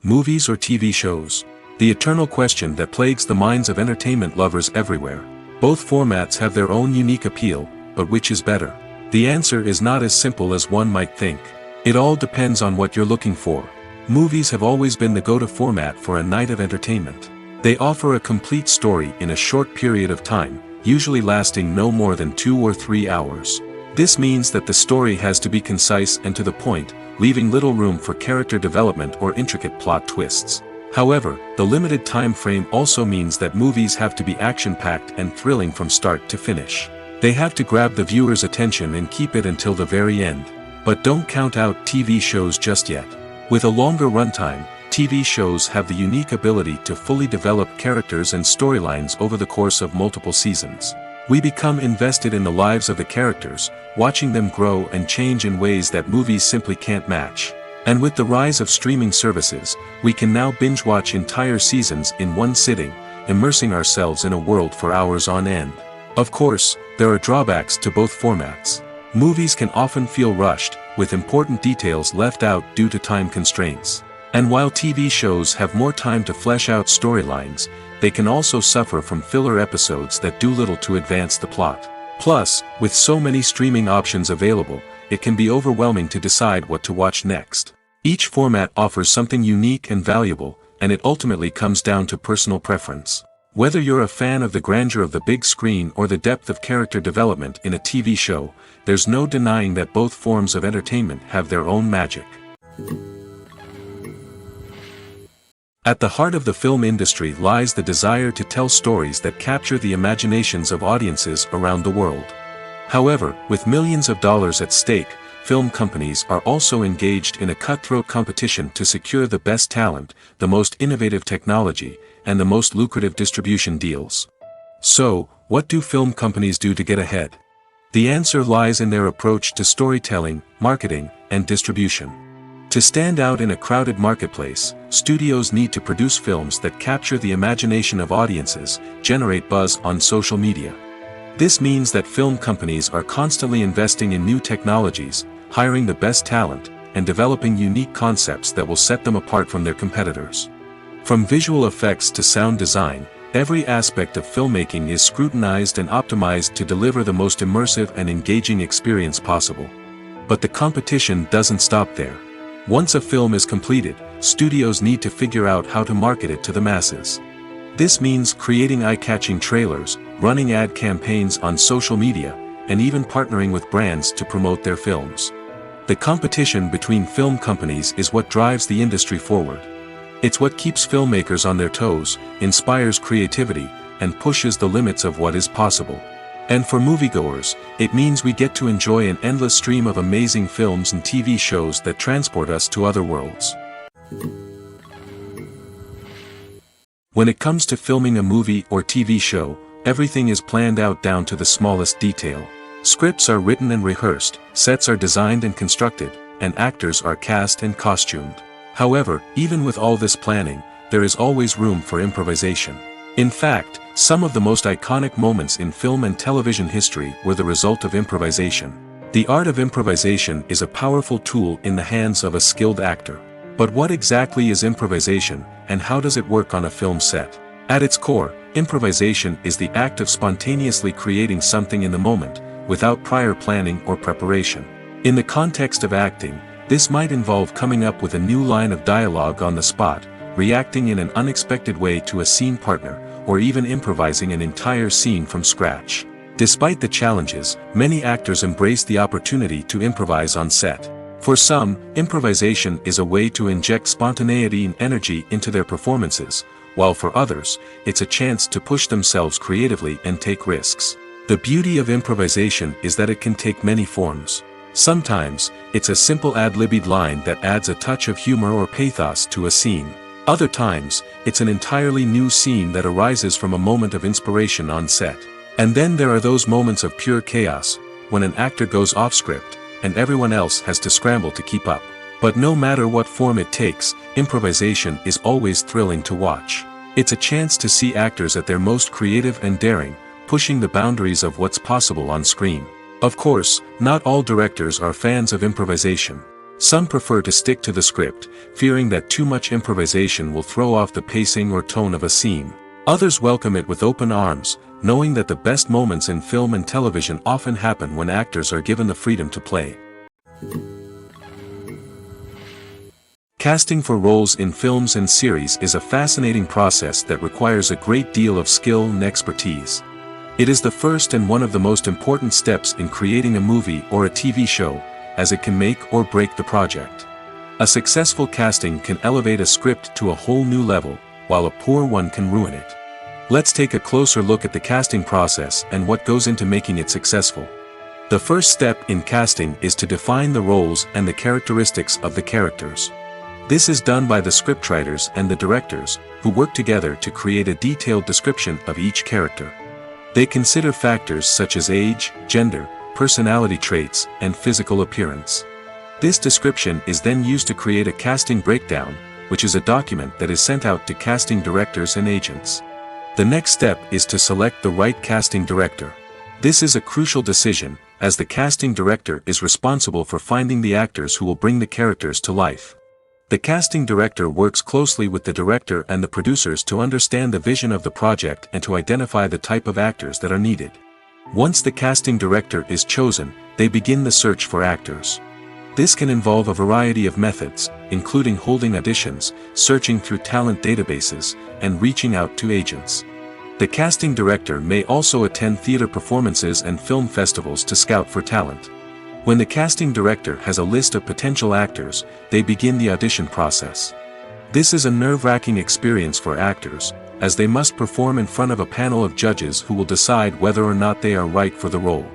Movies or TV shows? The eternal question that plagues the minds of entertainment lovers everywhere. Both formats have their own unique appeal, but which is better? The answer is not as simple as one might think. It all depends on what you're looking for. Movies have always been the go-to format for a night of entertainment. They offer a complete story in a short period of time, usually lasting no more than 2 or 3 hours. This means that the story has to be concise and to the point, leaving little room for character development or intricate plot twists. However, the limited time frame also means that movies have to be action-packed and thrilling from start to finish. They have to grab the viewer's attention and keep it until the very end. But don't count out TV shows just yet. With a longer runtime, TV shows have the unique ability to fully develop characters and storylines over the course of multiple seasons. We become invested in the lives of the characters, watching them grow and change in ways that movies simply can't match. And with the rise of streaming services, we can now binge-watch entire seasons in one sitting, immersing ourselves in a world for hours on end. Of course, there are drawbacks to both formats. Movies can often feel rushed, with important details left out due to time constraints. And while TV shows have more time to flesh out storylines, they can also suffer from filler episodes that do little to advance the plot. Plus, with so many streaming options available, it can be overwhelming to decide what to watch next. Each format offers something unique and valuable, and it ultimately comes down to personal preference. Whether you're a fan of the grandeur of the big screen or the depth of character development in a TV show, there's no denying that both forms of entertainment have their own magic. At the heart of the film industry lies the desire to tell stories that capture the imaginations of audiences around the world. However, with millions of dollars at stake, film companies are also engaged in a cutthroat competition to secure the best talent, the most innovative technology, and the most lucrative distribution deals. So, what do film companies do to get ahead? The answer lies in their approach to storytelling, marketing, and distribution. To stand out in a crowded marketplace, studios need to produce films that capture the imagination of audiences, generate buzz on social media. This means that film companies are constantly investing in new technologies, hiring the best talent, and developing unique concepts that will set them apart from their competitors. From visual effects to sound design, every aspect of filmmaking is scrutinized and optimized to deliver the most immersive and engaging experience possible. But the competition doesn't stop there. Once a film is completed, studios need to figure out how to market it to the masses. This means creating eye-catching trailers, running ad campaigns on social media, and even partnering with brands to promote their films. The competition between film companies is what drives the industry forward. It's what keeps filmmakers on their toes, inspires creativity, and pushes the limits of what is possible. And for moviegoers, it means we get to enjoy an endless stream of amazing films and TV shows that transport us to other worlds. When it comes to filming a movie or TV show, everything is planned out down to the smallest detail. Scripts are written and rehearsed, sets are designed and constructed, and actors are cast and costumed. However, even with all this planning, there is always room for improvisation. In fact, some of the most iconic moments in film and television history were the result of improvisation. The art of improvisation is a powerful tool in the hands of a skilled actor. But what exactly is improvisation, and how does it work on a film set? At its core, improvisation is the act of spontaneously creating something in the moment, without prior planning or preparation. In the context of acting, this might involve coming up with a new line of dialogue on the spot, reacting in an unexpected way to a scene partner, or even improvising an entire scene from scratch. Despite the challenges, many actors embrace the opportunity to improvise on set. For some, improvisation is a way to inject spontaneity and energy into their performances, while for others, it's a chance to push themselves creatively and take risks. The beauty of improvisation is that it can take many forms. Sometimes, it's a simple ad-libbed line that adds a touch of humor or pathos to a scene. Other times, it's an entirely new scene that arises from a moment of inspiration on set. And then there are those moments of pure chaos, when an actor goes off script, and everyone else has to scramble to keep up. But no matter what form it takes, improvisation is always thrilling to watch. It's a chance to see actors at their most creative and daring, pushing the boundaries of what's possible on screen. Of course, not all directors are fans of improvisation. Some prefer to stick to the script, fearing that too much improvisation will throw off the pacing or tone of a scene. Others welcome it with open arms, knowing that the best moments in film and television often happen when actors are given the freedom to play. Casting for roles in films and series is a fascinating process that requires a great deal of skill and expertise. It is the first and one of the most important steps in creating a movie or a TV show, as it can make or break the project. A successful casting can elevate a script to a whole new level, while a poor one can ruin it. Let's take a closer look at the casting process and what goes into making it successful. The first step in casting is to define the roles and the characteristics of the characters. This is done by the scriptwriters and the directors, who work together to create a detailed description of each character. They consider factors such as age, gender, personality traits, and physical appearance. This description is then used to create a casting breakdown, which is a document that is sent out to casting directors and agents. The next step is to select the right casting director. This is a crucial decision, as the casting director is responsible for finding the actors who will bring the characters to life. The casting director works closely with the director and the producers to understand the vision of the project and to identify the type of actors that are needed. Once the casting director is chosen, they begin the search for actors. This can involve a variety of methods, including holding auditions, searching through talent databases, and reaching out to agents. The casting director may also attend theater performances and film festivals to scout for talent. When the casting director has a list of potential actors, they begin the audition process. This is a nerve-wracking experience for actors, as they must perform in front of a panel of judges who will decide whether or not they are right for the role.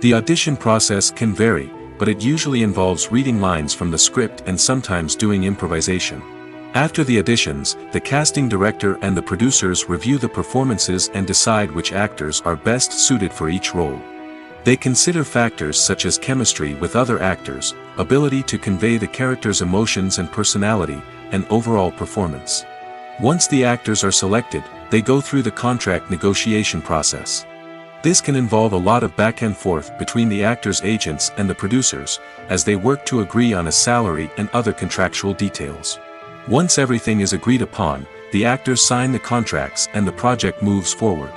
The audition process can vary, but it usually involves reading lines from the script and sometimes doing improvisation. After the auditions, the casting director and the producers review the performances and decide which actors are best suited for each role. They consider factors such as chemistry with other actors, ability to convey the character's emotions and personality, and overall performance. Once the actors are selected, they go through the contract negotiation process. This can involve a lot of back and forth between the actors' agents and the producers, as they work to agree on a salary and other contractual details. Once everything is agreed upon, the actors sign the contracts and the project moves forward.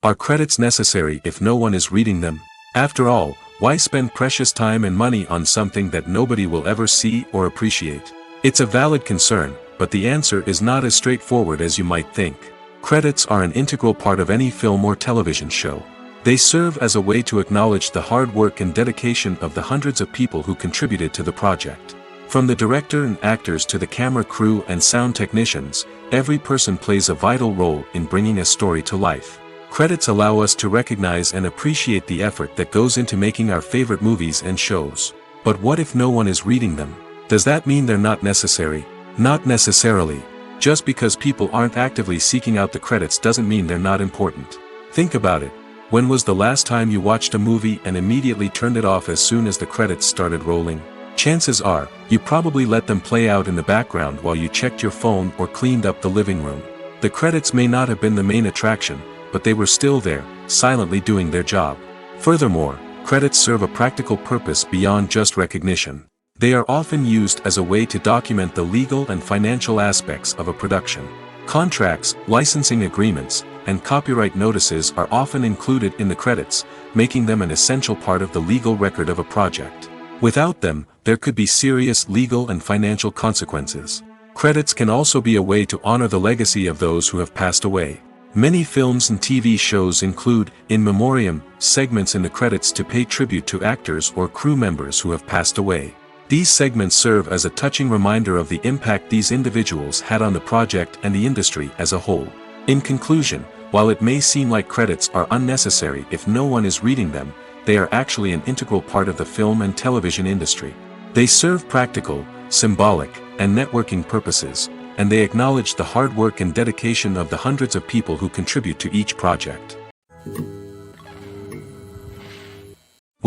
Are credits necessary if no one is reading them? After all, why spend precious time and money on something that nobody will ever see or appreciate? It's a valid concern, but the answer is not as straightforward as you might think. Credits are an integral part of any film or television show. They serve as a way to acknowledge the hard work and dedication of the hundreds of people who contributed to the project. From the director and actors to the camera crew and sound technicians, every person plays a vital role in bringing a story to life. Credits allow us to recognize and appreciate the effort that goes into making our favorite movies and shows. But what if no one is reading them? Does that mean they're not necessary? Not necessarily. Just because people aren't actively seeking out the credits doesn't mean they're not important. Think about it. When was the last time you watched a movie and immediately turned it off as soon as the credits started rolling? Chances are, you probably let them play out in the background while you checked your phone or cleaned up the living room. The credits may not have been the main attraction, but they were still there, silently doing their job. Furthermore, credits serve a practical purpose beyond just recognition. They are often used as a way to document the legal and financial aspects of a production. Contracts, licensing agreements, and copyright notices are often included in the credits, making them an essential part of the legal record of a project. Without them, there could be serious legal and financial consequences. Credits can also be a way to honor the legacy of those who have passed away. Many films and TV shows include, in memoriam, segments in the credits to pay tribute to actors or crew members who have passed away. These segments serve as a touching reminder of the impact these individuals had on the project and the industry as a whole. In conclusion, while it may seem like credits are unnecessary if no one is reading them, they are actually an integral part of the film and television industry. They serve practical, symbolic, and networking purposes, and they acknowledge the hard work and dedication of the hundreds of people who contribute to each project.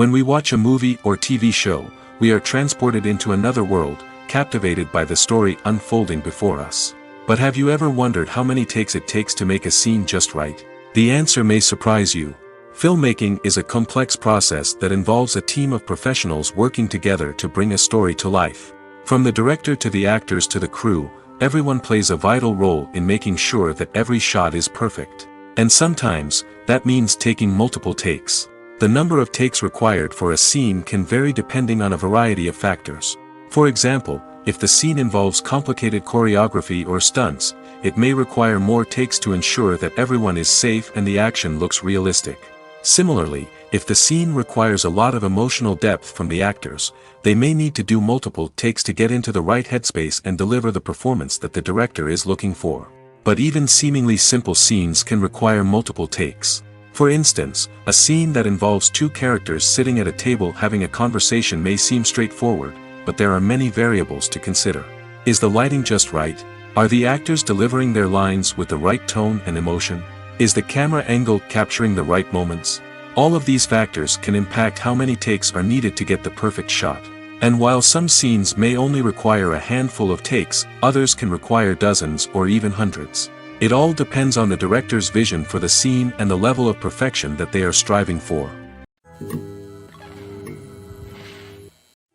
When we watch a movie or TV show, we are transported into another world, captivated by the story unfolding before us. But have you ever wondered how many takes it takes to make a scene just right? The answer may surprise you. Filmmaking is a complex process that involves a team of professionals working together to bring a story to life. From the director to the actors to the crew, everyone plays a vital role in making sure that every shot is perfect. And sometimes, that means taking multiple takes. The number of takes required for a scene can vary depending on a variety of factors. For example, if the scene involves complicated choreography or stunts, it may require more takes to ensure that everyone is safe and the action looks realistic. Similarly, if the scene requires a lot of emotional depth from the actors, they may need to do multiple takes to get into the right headspace and deliver the performance that the director is looking for. But even seemingly simple scenes can require multiple takes. For instance, a scene that involves two characters sitting at a table having a conversation may seem straightforward, but there are many variables to consider. Is the lighting just right? Are the actors delivering their lines with the right tone and emotion? Is the camera angle capturing the right moments? All of these factors can impact how many takes are needed to get the perfect shot. And while some scenes may only require a handful of takes, others can require dozens or even hundreds. It all depends on the director's vision for the scene and the level of perfection that they are striving for.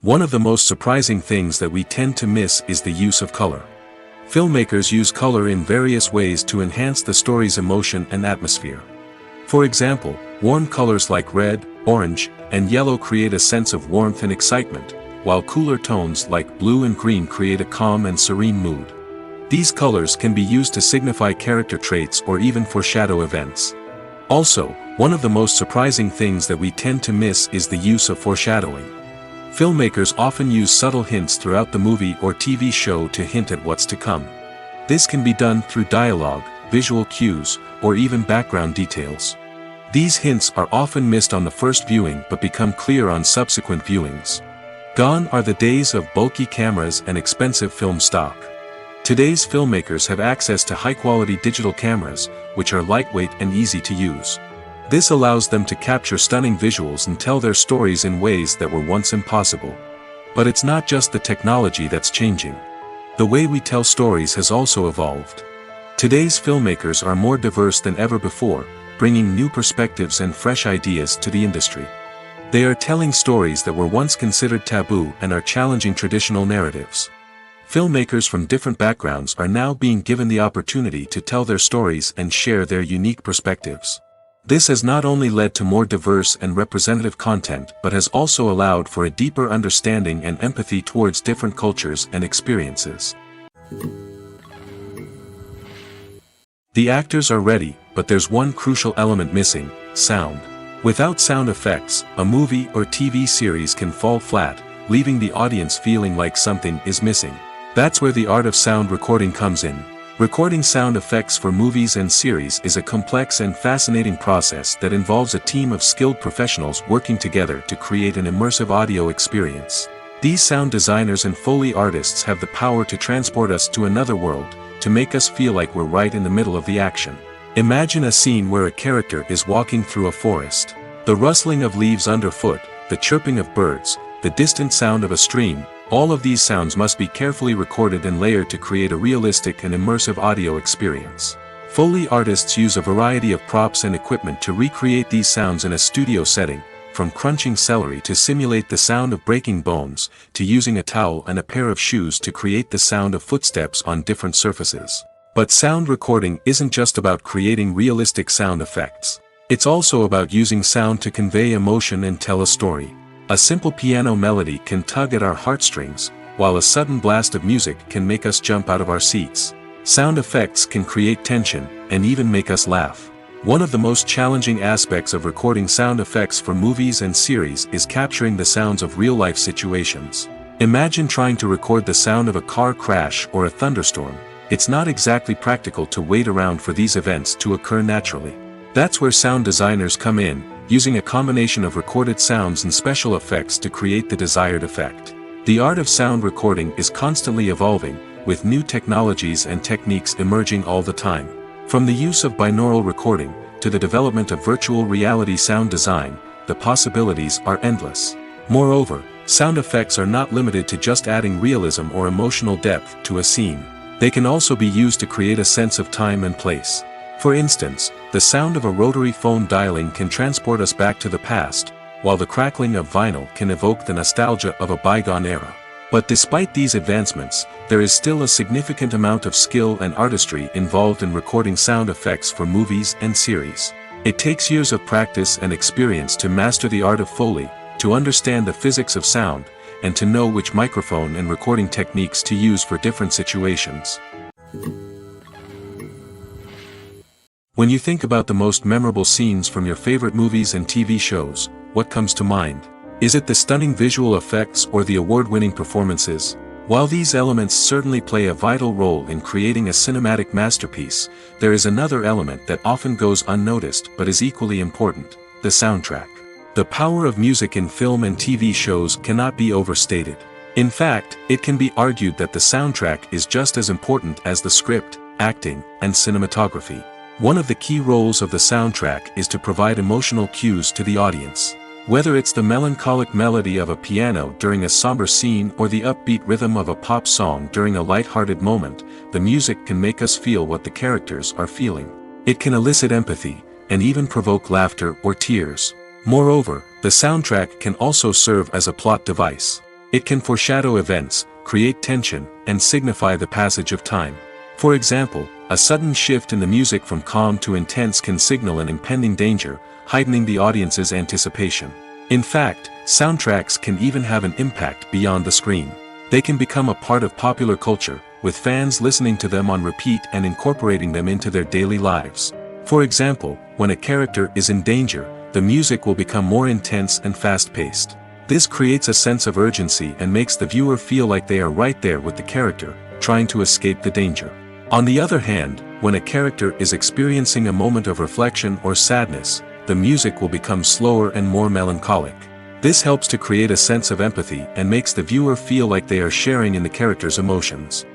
One of the most surprising things that we tend to miss is the use of color. Filmmakers use color in various ways to enhance the story's emotion and atmosphere. For example, warm colors like red, orange, and yellow create a sense of warmth and excitement, while cooler tones like blue and green create a calm and serene mood. These colors can be used to signify character traits or even foreshadow events. Also, one of the most surprising things that we tend to miss is the use of foreshadowing. Filmmakers often use subtle hints throughout the movie or TV show to hint at what's to come. This can be done through dialogue, visual cues, or even background details. These hints are often missed on the first viewing but become clear on subsequent viewings. Gone are the days of bulky cameras and expensive film stock. Today's filmmakers have access to high-quality digital cameras, which are lightweight and easy to use. This allows them to capture stunning visuals and tell their stories in ways that were once impossible. But it's not just the technology that's changing. The way we tell stories has also evolved. Today's filmmakers are more diverse than ever before, bringing new perspectives and fresh ideas to the industry. They are telling stories that were once considered taboo and are challenging traditional narratives. Filmmakers from different backgrounds are now being given the opportunity to tell their stories and share their unique perspectives. This has not only led to more diverse and representative content but has also allowed for a deeper understanding and empathy towards different cultures and experiences. The actors are ready, but there's one crucial element missing: sound. Without sound effects, a movie or TV series can fall flat, leaving the audience feeling like something is missing. That's where the art of sound recording comes in. Recording sound effects for movies and series is a complex and fascinating process that involves a team of skilled professionals working together to create an immersive audio experience. These sound designers and Foley artists have the power to transport us to another world, to make us feel like we're right in the middle of the action. Imagine a scene where a character is walking through a forest. The rustling of leaves underfoot, the chirping of birds, the distant sound of a stream, all of these sounds must be carefully recorded and layered to create a realistic and immersive audio experience. Foley artists use a variety of props and equipment to recreate these sounds in a studio setting, from crunching celery to simulate the sound of breaking bones, to using a towel and a pair of shoes to create the sound of footsteps on different surfaces. But sound recording isn't just about creating realistic sound effects. It's also about using sound to convey emotion and tell a story. A simple piano melody can tug at our heartstrings, while a sudden blast of music can make us jump out of our seats. Sound effects can create tension, and even make us laugh. One of the most challenging aspects of recording sound effects for movies and series is capturing the sounds of real-life situations. Imagine trying to record the sound of a car crash or a thunderstorm. It's not exactly practical to wait around for these events to occur naturally. That's where sound designers come in, using a combination of recorded sounds and special effects to create the desired effect. The art of sound recording is constantly evolving, with new technologies and techniques emerging all the time. From the use of binaural recording, to the development of virtual reality sound design, the possibilities are endless. Moreover, sound effects are not limited to just adding realism or emotional depth to a scene. They can also be used to create a sense of time and place. For instance, the sound of a rotary phone dialing can transport us back to the past, while the crackling of vinyl can evoke the nostalgia of a bygone era. But despite these advancements, there is still a significant amount of skill and artistry involved in recording sound effects for movies and series. It takes years of practice and experience to master the art of Foley, to understand the physics of sound, and to know which microphone and recording techniques to use for different situations. When you think about the most memorable scenes from your favorite movies and TV shows, what comes to mind? Is it the stunning visual effects or the award-winning performances? While these elements certainly play a vital role in creating a cinematic masterpiece, there is another element that often goes unnoticed but is equally important: the soundtrack. The power of music in film and TV shows cannot be overstated. In fact, it can be argued that the soundtrack is just as important as the script, acting, and cinematography. One of the key roles of the soundtrack is to provide emotional cues to the audience. Whether it's the melancholic melody of a piano during a somber scene or the upbeat rhythm of a pop song during a light-hearted moment, the music can make us feel what the characters are feeling. It can elicit empathy, and even provoke laughter or tears. Moreover, the soundtrack can also serve as a plot device. It can foreshadow events, create tension, and signify the passage of time. For example, a sudden shift in the music from calm to intense can signal an impending danger, heightening the audience's anticipation. In fact, soundtracks can even have an impact beyond the screen. They can become a part of popular culture, with fans listening to them on repeat and incorporating them into their daily lives. For example, when a character is in danger, the music will become more intense and fast-paced. This creates a sense of urgency and makes the viewer feel like they are right there with the character, trying to escape the danger. On the other hand, when a character is experiencing a moment of reflection or sadness, the music will become slower and more melancholic. This helps to create a sense of empathy and makes the viewer feel like they are sharing in the character's emotions.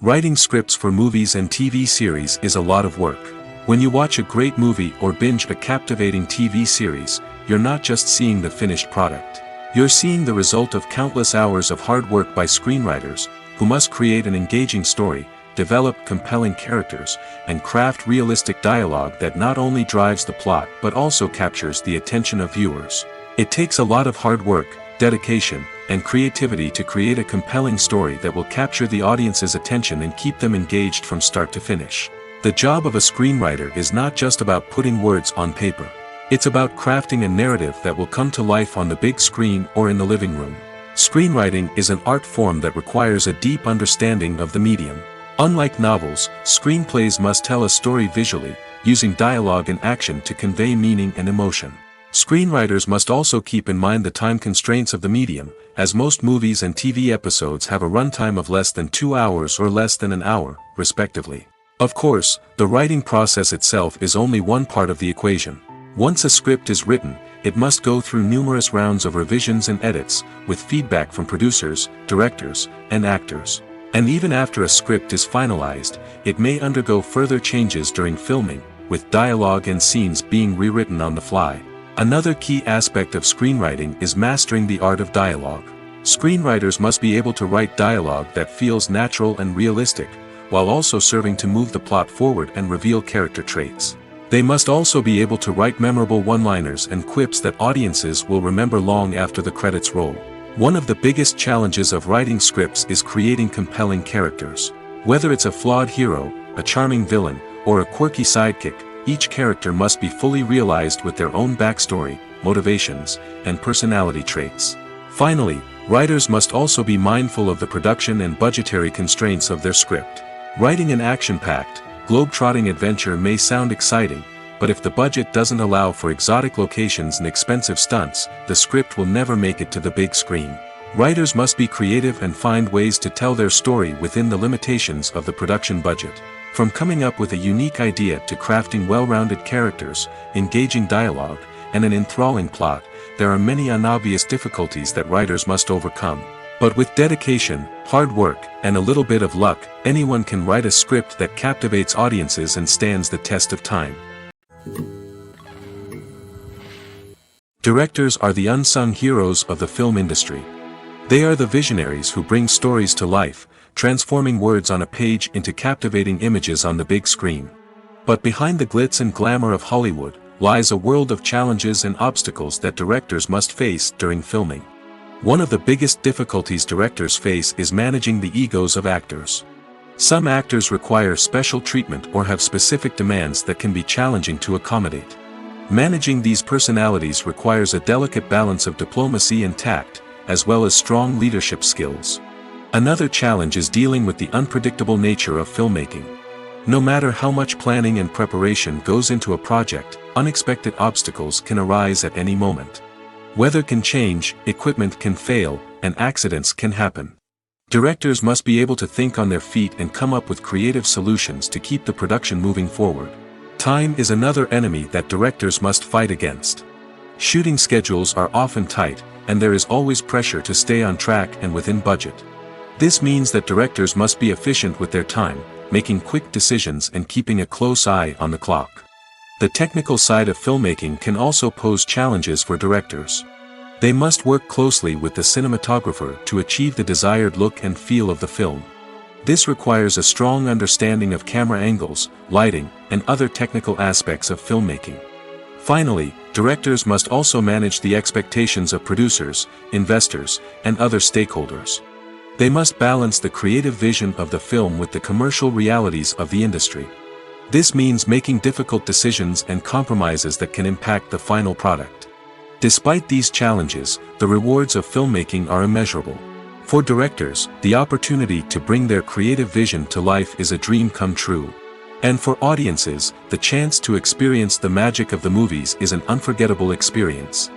Writing scripts for movies and TV series is a lot of work. When you watch a great movie or binge a captivating TV series, you're not just seeing the finished product. You're seeing the result of countless hours of hard work by screenwriters, who must create an engaging story, develop compelling characters, and craft realistic dialogue that not only drives the plot but also captures the attention of viewers. It takes a lot of hard work, dedication, and creativity to create a compelling story that will capture the audience's attention and keep them engaged from start to finish. The job of a screenwriter is not just about putting words on paper. It's about crafting a narrative that will come to life on the big screen or in the living room. Screenwriting is an art form that requires a deep understanding of the medium. Unlike novels, screenplays must tell a story visually, using dialogue and action to convey meaning and emotion. Screenwriters must also keep in mind the time constraints of the medium, as most movies and TV episodes have a runtime of less than 2 hours or less than an hour, respectively. Of course, the writing process itself is only one part of the equation. Once a script is written, it must go through numerous rounds of revisions and edits, with feedback from producers, directors, and actors. And even after a script is finalized, it may undergo further changes during filming, with dialogue and scenes being rewritten on the fly. Another key aspect of screenwriting is mastering the art of dialogue. Screenwriters must be able to write dialogue that feels natural and realistic, while also serving to move the plot forward and reveal character traits. They must also be able to write memorable one-liners and quips that audiences will remember long after the credits roll. One of the biggest challenges of writing scripts is creating compelling characters. Whether it's a flawed hero, a charming villain, or a quirky sidekick, each character must be fully realized with their own backstory, motivations, and personality traits. Finally, writers must also be mindful of the production and budgetary constraints of their script. Writing an action-packed, globe-trotting adventure may sound exciting, but if the budget doesn't allow for exotic locations and expensive stunts, the script will never make it to the big screen. Writers must be creative and find ways to tell their story within the limitations of the production budget. From coming up with a unique idea to crafting well-rounded characters, engaging dialogue, and an enthralling plot, there are many unobvious difficulties that writers must overcome. But with dedication, hard work, and a little bit of luck, anyone can write a script that captivates audiences and stands the test of time. Directors are the unsung heroes of the film industry. They are the visionaries who bring stories to life, transforming words on a page into captivating images on the big screen. But behind the glitz and glamour of Hollywood, lies a world of challenges and obstacles that directors must face during filming. One of the biggest difficulties directors face is managing the egos of actors. Some actors require special treatment or have specific demands that can be challenging to accommodate. Managing these personalities requires a delicate balance of diplomacy and tact, as well as strong leadership skills. Another challenge is dealing with the unpredictable nature of filmmaking. No matter how much planning and preparation goes into a project, unexpected obstacles can arise at any moment. Weather can change, equipment can fail, and accidents can happen. Directors must be able to think on their feet and come up with creative solutions to keep the production moving forward. Time is another enemy that directors must fight against. Shooting schedules are often tight, and there is always pressure to stay on track and within budget. This means that directors must be efficient with their time, making quick decisions and keeping a close eye on the clock. The technical side of filmmaking can also pose challenges for directors. They must work closely with the cinematographer to achieve the desired look and feel of the film. This requires a strong understanding of camera angles, lighting, and other technical aspects of filmmaking. Finally, directors must also manage the expectations of producers, investors, and other stakeholders. They must balance the creative vision of the film with the commercial realities of the industry. This means making difficult decisions and compromises that can impact the final product. Despite these challenges, the rewards of filmmaking are immeasurable. For directors, the opportunity to bring their creative vision to life is a dream come true. And for audiences, the chance to experience the magic of the movies is an unforgettable experience.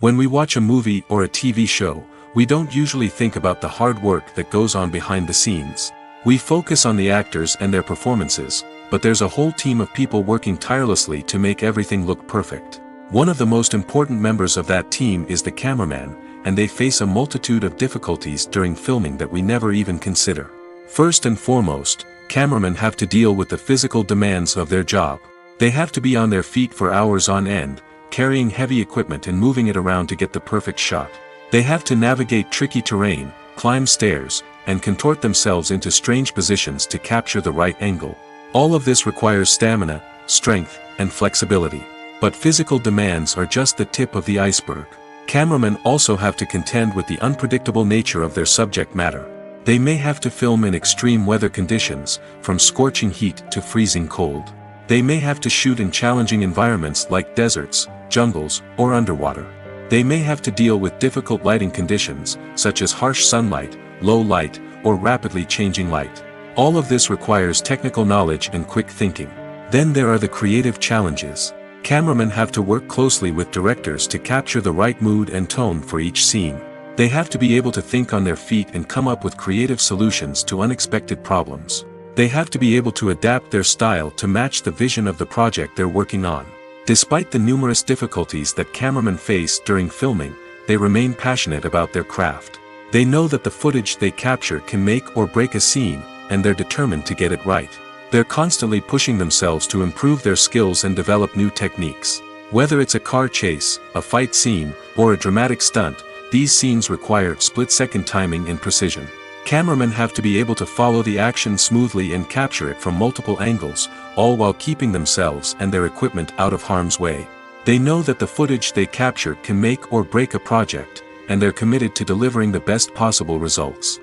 When we watch a movie or a TV show, we don't usually think about the hard work that goes on behind the scenes. We focus on the actors and their performances, but there's a whole team of people working tirelessly to make everything look perfect. One of the most important members of that team is the cameraman, and they face a multitude of difficulties during filming that we never even consider. First and foremost, cameramen have to deal with the physical demands of their job. They have to be on their feet for hours on end, carrying heavy equipment and moving it around to get the perfect shot. They have to navigate tricky terrain, climb stairs, and contort themselves into strange positions to capture the right angle. All of this requires stamina, strength, and flexibility. But physical demands are just the tip of the iceberg. Cameramen also have to contend with the unpredictable nature of their subject matter. They may have to film in extreme weather conditions, from scorching heat to freezing cold. They may have to shoot in challenging environments like deserts, jungles, or underwater. They may have to deal with difficult lighting conditions, such as harsh sunlight, low light, or rapidly changing light. All of this requires technical knowledge and quick thinking. Then there are the creative challenges. Cameramen have to work closely with directors to capture the right mood and tone for each scene. They have to be able to think on their feet and come up with creative solutions to unexpected problems. They have to be able to adapt their style to match the vision of the project they're working on. Despite the numerous difficulties that cameramen face during filming, they remain passionate about their craft. They know that the footage they capture can make or break a scene, and they're determined to get it right. They're constantly pushing themselves to improve their skills and develop new techniques. Whether it's a car chase, a fight scene, or a dramatic stunt, these scenes require split-second timing and precision. Cameramen have to be able to follow the action smoothly and capture it from multiple angles, all while keeping themselves and their equipment out of harm's way. They know that the footage they capture can make or break a project, and they're committed to delivering the best possible results.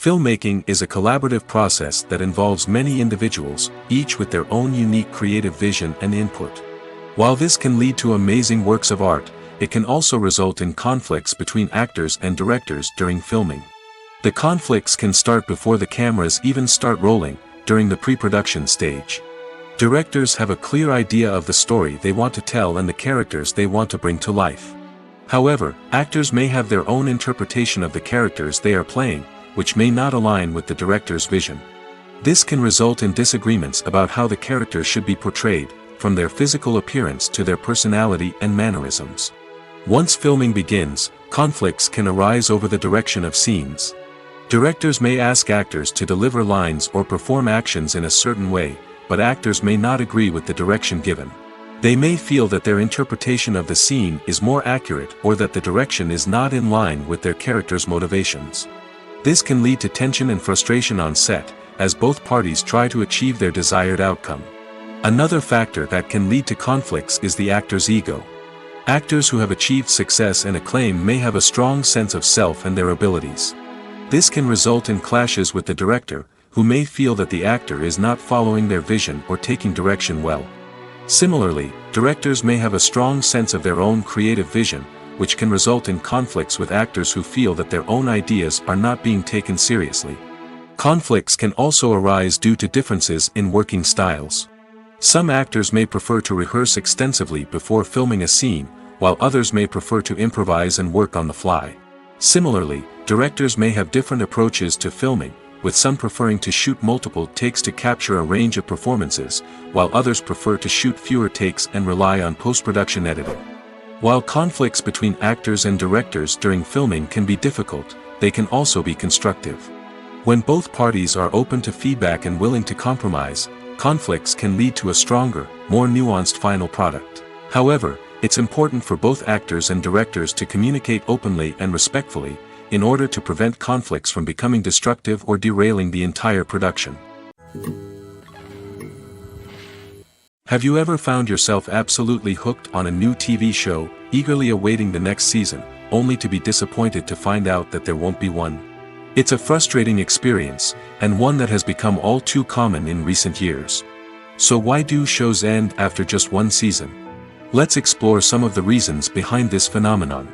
Filmmaking is a collaborative process that involves many individuals, each with their own unique creative vision and input. While this can lead to amazing works of art, it can also result in conflicts between actors and directors during filming. The conflicts can start before the cameras even start rolling, during the pre-production stage. Directors have a clear idea of the story they want to tell and the characters they want to bring to life. However, actors may have their own interpretation of the characters they are playing, which may not align with the director's vision. This can result in disagreements about how the characters should be portrayed, from their physical appearance to their personality and mannerisms. Once filming begins, conflicts can arise over the direction of scenes. Directors may ask actors to deliver lines or perform actions in a certain way, but actors may not agree with the direction given. They may feel that their interpretation of the scene is more accurate or that the direction is not in line with their character's motivations. This can lead to tension and frustration on set, as both parties try to achieve their desired outcome. Another factor that can lead to conflicts is the actor's ego. Actors who have achieved success and acclaim may have a strong sense of self and their abilities. This can result in clashes with the director, who may feel that the actor is not following their vision or taking direction well. Similarly, directors may have a strong sense of their own creative vision, which can result in conflicts with actors who feel that their own ideas are not being taken seriously. Conflicts can also arise due to differences in working styles. Some actors may prefer to rehearse extensively before filming a scene, while others may prefer to improvise and work on the fly. Similarly, directors may have different approaches to filming, with some preferring to shoot multiple takes to capture a range of performances, while others prefer to shoot fewer takes and rely on post-production editing. While conflicts between actors and directors during filming can be difficult, they can also be constructive. When both parties are open to feedback and willing to compromise, conflicts can lead to a stronger, more nuanced final product. However, it's important for both actors and directors to communicate openly and respectfully, in order to prevent conflicts from becoming destructive or derailing the entire production. Have you ever found yourself absolutely hooked on a new TV show, eagerly awaiting the next season, only to be disappointed to find out that there won't be one? It's a frustrating experience, and one that has become all too common in recent years. So why do shows end after just one season? Let's explore some of the reasons behind this phenomenon.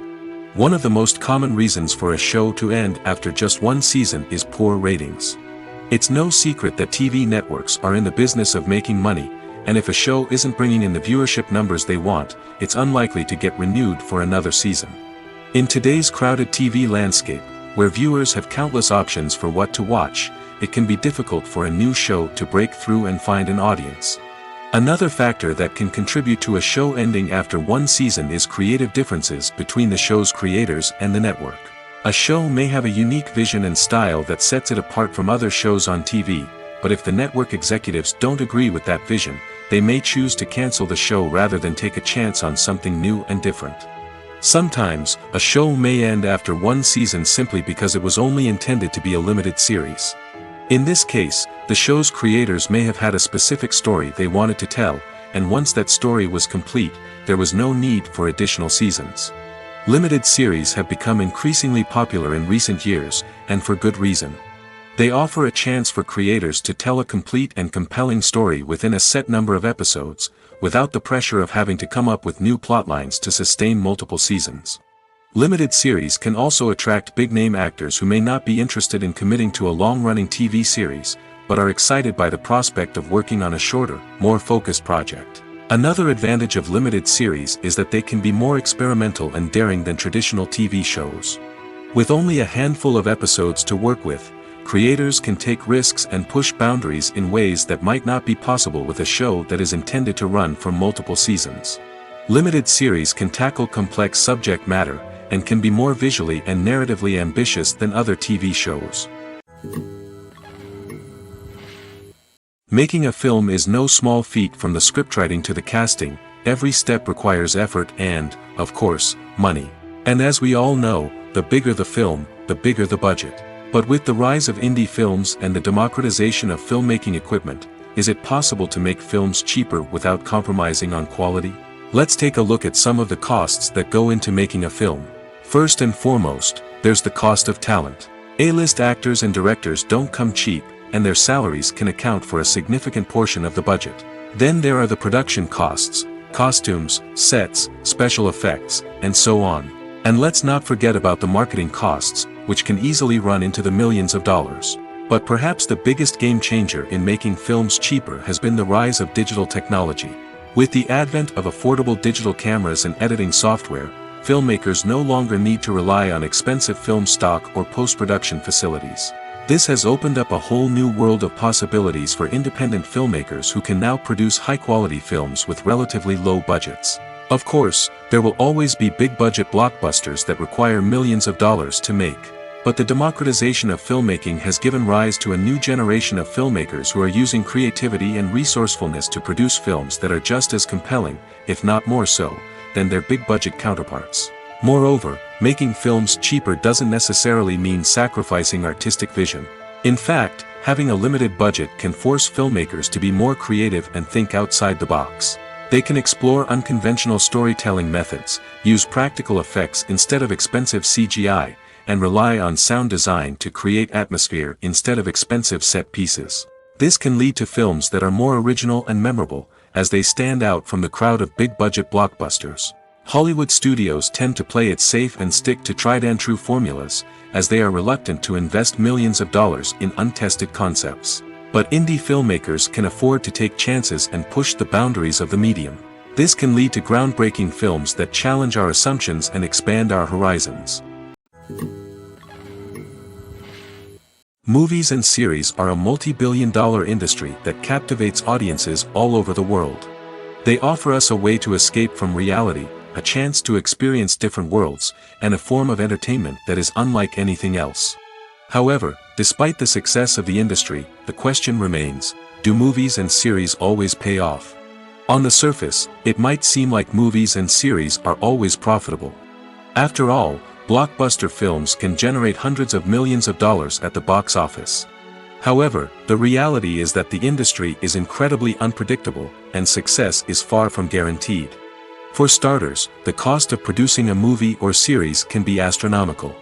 One of the most common reasons for a show to end after just one season is poor ratings. It's no secret that TV networks are in the business of making money, and if a show isn't bringing in the viewership numbers they want, it's unlikely to get renewed for another season. In today's crowded TV landscape, where viewers have countless options for what to watch, it can be difficult for a new show to break through and find an audience. Another factor that can contribute to a show ending after one season is creative differences between the show's creators and the network. A show may have a unique vision and style that sets it apart from other shows on TV, but if the network executives don't agree with that vision, they may choose to cancel the show rather than take a chance on something new and different. Sometimes, a show may end after one season simply because it was only intended to be a limited series. In this case, the show's creators may have had a specific story they wanted to tell, and once that story was complete, there was no need for additional seasons. Limited series have become increasingly popular in recent years, and for good reason. They offer a chance for creators to tell a complete and compelling story within a set number of episodes, without the pressure of having to come up with new plotlines to sustain multiple seasons. Limited series can also attract big-name actors who may not be interested in committing to a long-running TV series, but are excited by the prospect of working on a shorter, more focused project. Another advantage of limited series is that they can be more experimental and daring than traditional TV shows. With only a handful of episodes to work with, creators can take risks and push boundaries in ways that might not be possible with a show that is intended to run for multiple seasons. Limited series can tackle complex subject matter, and can be more visually and narratively ambitious than other TV shows. Making a film is no small feat. From the scriptwriting to the casting, every step requires effort and, of course, money. And as we all know, the bigger the film, the bigger the budget. But with the rise of indie films and the democratization of filmmaking equipment, is it possible to make films cheaper without compromising on quality? Let's take a look at some of the costs that go into making a film. First and foremost, there's the cost of talent. A-list actors and directors don't come cheap, and their salaries can account for a significant portion of the budget. Then there are the production costs, costumes, sets, special effects, and so on. And let's not forget about the marketing costs, which can easily run into the millions of dollars. But perhaps the biggest game changer in making films cheaper has been the rise of digital technology. With the advent of affordable digital cameras and editing software, filmmakers no longer need to rely on expensive film stock or post-production facilities. This has opened up a whole new world of possibilities for independent filmmakers who can now produce high-quality films with relatively low budgets. Of course, there will always be big-budget blockbusters that require millions of dollars to make. But the democratization of filmmaking has given rise to a new generation of filmmakers who are using creativity and resourcefulness to produce films that are just as compelling, if not more so, than their big-budget counterparts. Moreover, making films cheaper doesn't necessarily mean sacrificing artistic vision. In fact, having a limited budget can force filmmakers to be more creative and think outside the box. They can explore unconventional storytelling methods, use practical effects instead of expensive CGI, and rely on sound design to create atmosphere instead of expensive set pieces. This can lead to films that are more original and memorable, as they stand out from the crowd of big-budget blockbusters. Hollywood studios tend to play it safe and stick to tried-and-true formulas, as they are reluctant to invest millions of dollars in untested concepts. But indie filmmakers can afford to take chances and push the boundaries of the medium. This can lead to groundbreaking films that challenge our assumptions and expand our horizons. Movies and series are a multi-billion-dollar industry that captivates audiences all over the world. They offer us a way to escape from reality, a chance to experience different worlds, and a form of entertainment that is unlike anything else. However, despite the success of the industry, the question remains, do movies and series always pay off? On the surface, it might seem like movies and series are always profitable. After all, blockbuster films can generate hundreds of millions of dollars at the box office. However, the reality is that the industry is incredibly unpredictable, and success is far from guaranteed. For starters, the cost of producing a movie or series can be astronomical.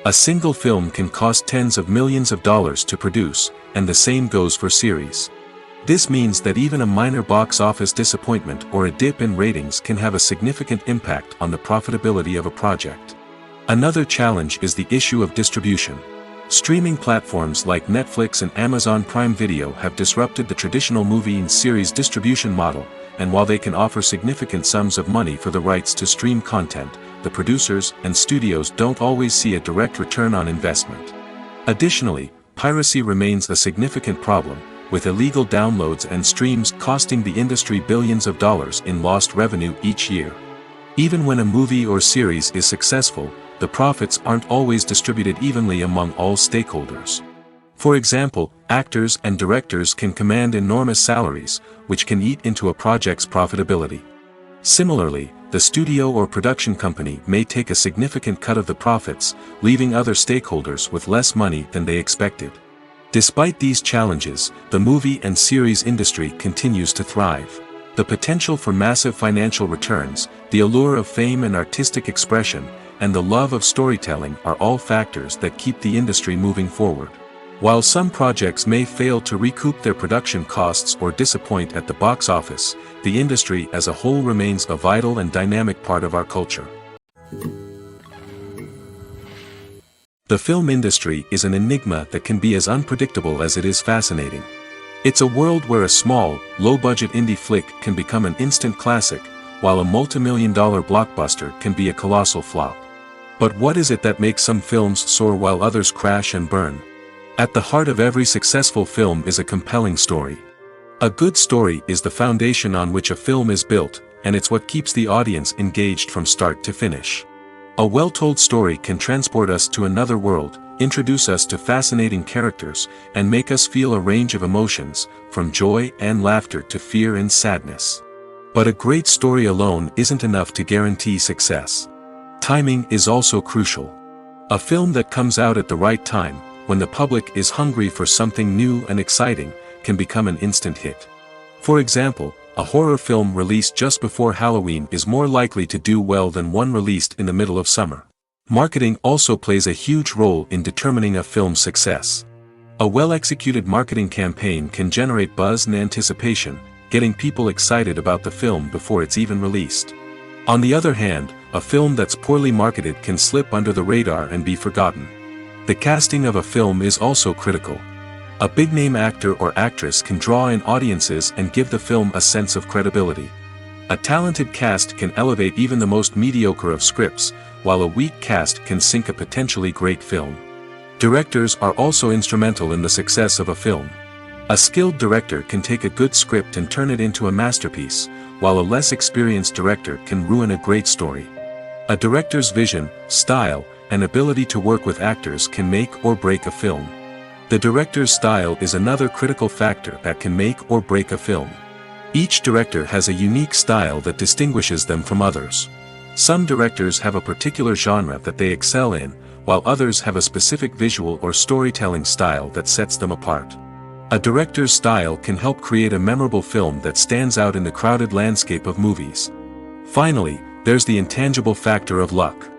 A single film can cost tens of millions of dollars to produce, and the same goes for series. This means that even a minor box office disappointment or a dip in ratings can have a significant impact on the profitability of a project. Another challenge is the issue of distribution. Streaming platforms like Netflix and Amazon Prime Video have disrupted the traditional movie and series distribution model, and while they can offer significant sums of money for the rights to stream content, the producers and studios don't always see a direct return on investment. Additionally, piracy remains a significant problem, with illegal downloads and streams costing the industry billions of dollars in lost revenue each year. Even when a movie or series is successful, the profits aren't always distributed evenly among all stakeholders. For example, actors and directors can command enormous salaries, which can eat into a project's profitability. Similarly, the studio or production company may take a significant cut of the profits, leaving other stakeholders with less money than they expected. Despite these challenges, the movie and series industry continues to thrive. The potential for massive financial returns, the allure of fame and artistic expression, and the love of storytelling are all factors that keep the industry moving forward. While some projects may fail to recoup their production costs or disappoint at the box office, the industry as a whole remains a vital and dynamic part of our culture. The film industry is an enigma that can be as unpredictable as it is fascinating. It's a world where a small, low-budget indie flick can become an instant classic, while a multi-million-dollar blockbuster can be a colossal flop. But what is it that makes some films soar while others crash and burn? At the heart of every successful film is a compelling story. A good story is the foundation on which a film is built, and it's what keeps the audience engaged from start to finish. A well-told story can transport us to another world, introduce us to fascinating characters, and make us feel a range of emotions, from joy and laughter to fear and sadness. But a great story alone isn't enough to guarantee success. Timing is also crucial. A film that comes out at the right time, when the public is hungry for something new and exciting, can become an instant hit. For example, a horror film released just before Halloween is more likely to do well than one released in the middle of summer. Marketing also plays a huge role in determining a film's success. A well-executed marketing campaign can generate buzz and anticipation, getting people excited about the film before it's even released. On the other hand, a film that's poorly marketed can slip under the radar and be forgotten. The casting of a film is also critical. A big-name actor or actress can draw in audiences and give the film a sense of credibility. A talented cast can elevate even the most mediocre of scripts, while a weak cast can sink a potentially great film. Directors are also instrumental in the success of a film. A skilled director can take a good script and turn it into a masterpiece, while a less experienced director can ruin a great story. A director's vision, style, and ability to work with actors can make or break a film. The director's style is another critical factor that can make or break a film. Each director has a unique style that distinguishes them from others. Some directors have a particular genre that they excel in, while others have a specific visual or storytelling style that sets them apart. A director's style can help create a memorable film that stands out in the crowded landscape of movies. Finally, there's the intangible factor of luck.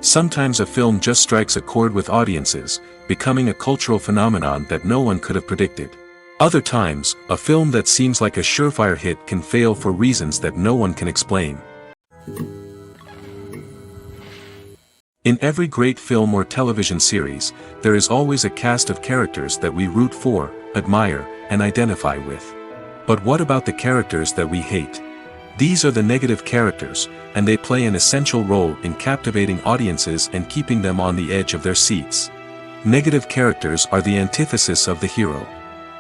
Sometimes a film just strikes a chord with audiences, becoming a cultural phenomenon that no one could have predicted. Other times, a film that seems like a surefire hit can fail for reasons that no one can explain. In every great film or television series, there is always a cast of characters that we root for, admire, and identify with. But what about the characters that we hate? These are the negative characters, and they play an essential role in captivating audiences and keeping them on the edge of their seats. Negative characters are the antithesis of the hero.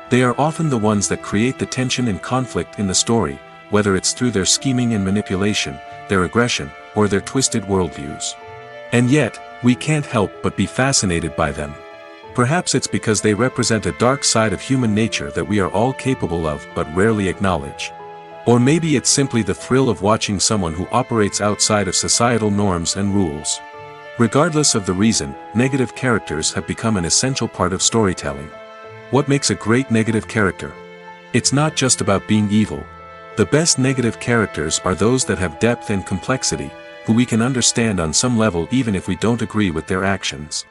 They are often the ones that create the tension and conflict in the story, whether it's through their scheming and manipulation, their aggression, or their twisted worldviews. And yet, we can't help but be fascinated by them. Perhaps it's because they represent a dark side of human nature that we are all capable of but rarely acknowledge. Or maybe it's simply the thrill of watching someone who operates outside of societal norms and rules. Regardless of the reason, negative characters have become an essential part of storytelling. What makes a great negative character? It's not just about being evil. The best negative characters are those that have depth and complexity, who we can understand on some level even if we don't agree with their actions.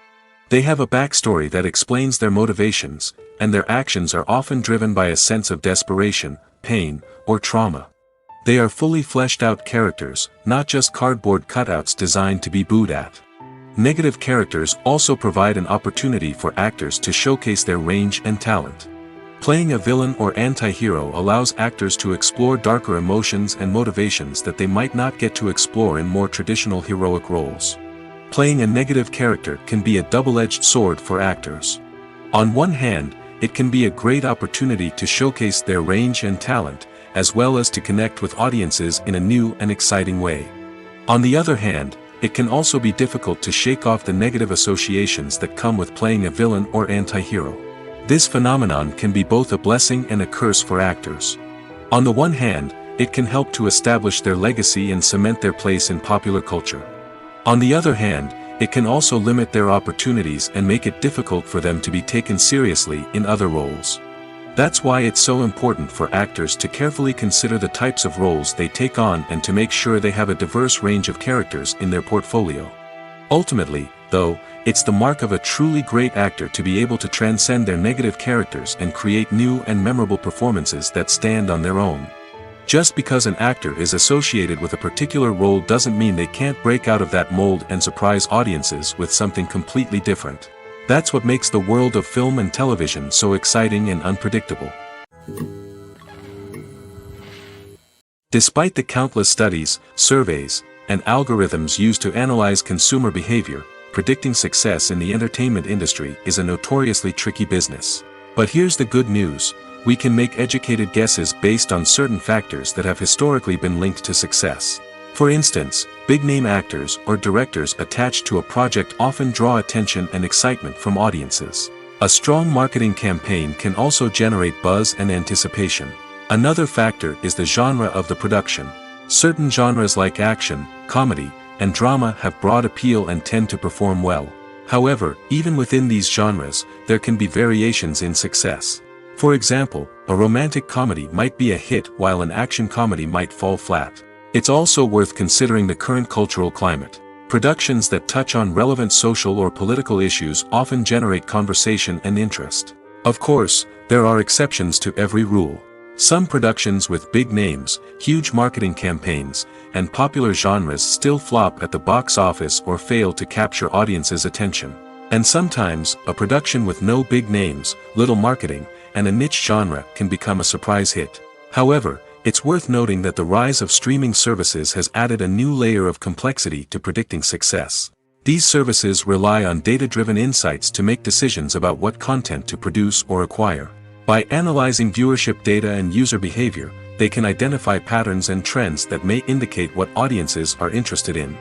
They have a backstory that explains their motivations, and their actions are often driven by a sense of desperation, pain, or trauma. They are fully fleshed out characters, not just cardboard cutouts designed to be booed at. Negative characters also provide an opportunity for actors to showcase their range and talent. Playing a villain or anti-hero allows actors to explore darker emotions and motivations that they might not get to explore in more traditional heroic roles. Playing a negative character can be a double-edged sword for actors. On one hand, it can be a great opportunity to showcase their range and talent, as well as to connect with audiences in a new and exciting way. On the other hand, it can also be difficult to shake off the negative associations that come with playing a villain or anti-hero. This phenomenon can be both a blessing and a curse for actors. On the one hand, it can help to establish their legacy and cement their place in popular culture. On the other hand, it can also limit their opportunities and make it difficult for them to be taken seriously in other roles. That's why it's so important for actors to carefully consider the types of roles they take on and to make sure they have a diverse range of characters in their portfolio. Ultimately, though, it's the mark of a truly great actor to be able to transcend their negative characters and create new and memorable performances that stand on their own. Just because an actor is associated with a particular role doesn't mean they can't break out of that mold and surprise audiences with something completely different. That's what makes the world of film and television so exciting and unpredictable. Despite the countless studies, surveys, and algorithms used to analyze consumer behavior, predicting success in the entertainment industry is a notoriously tricky business. But here's the good news: we can make educated guesses based on certain factors that have historically been linked to success. For instance, big-name actors or directors attached to a project often draw attention and excitement from audiences. A strong marketing campaign can also generate buzz and anticipation. Another factor is the genre of the production. Certain genres like action, comedy, and drama have broad appeal and tend to perform well. However, even within these genres, there can be variations in success. For example, a romantic comedy might be a hit while an action comedy might fall flat. It's also worth considering the current cultural climate. Productions that touch on relevant social or political issues often generate conversation and interest. Of course, there are exceptions to every rule. Some productions with big names, huge marketing campaigns, and popular genres still flop at the box office or fail to capture audiences' attention. And sometimes, a production with no big names, little marketing, and a niche genre can become a surprise hit. However, it's worth noting that the rise of streaming services has added a new layer of complexity to predicting success. These services rely on data-driven insights to make decisions about what content to produce or acquire. By analyzing viewership data and user behavior, they can identify patterns and trends that may indicate what audiences are interested in.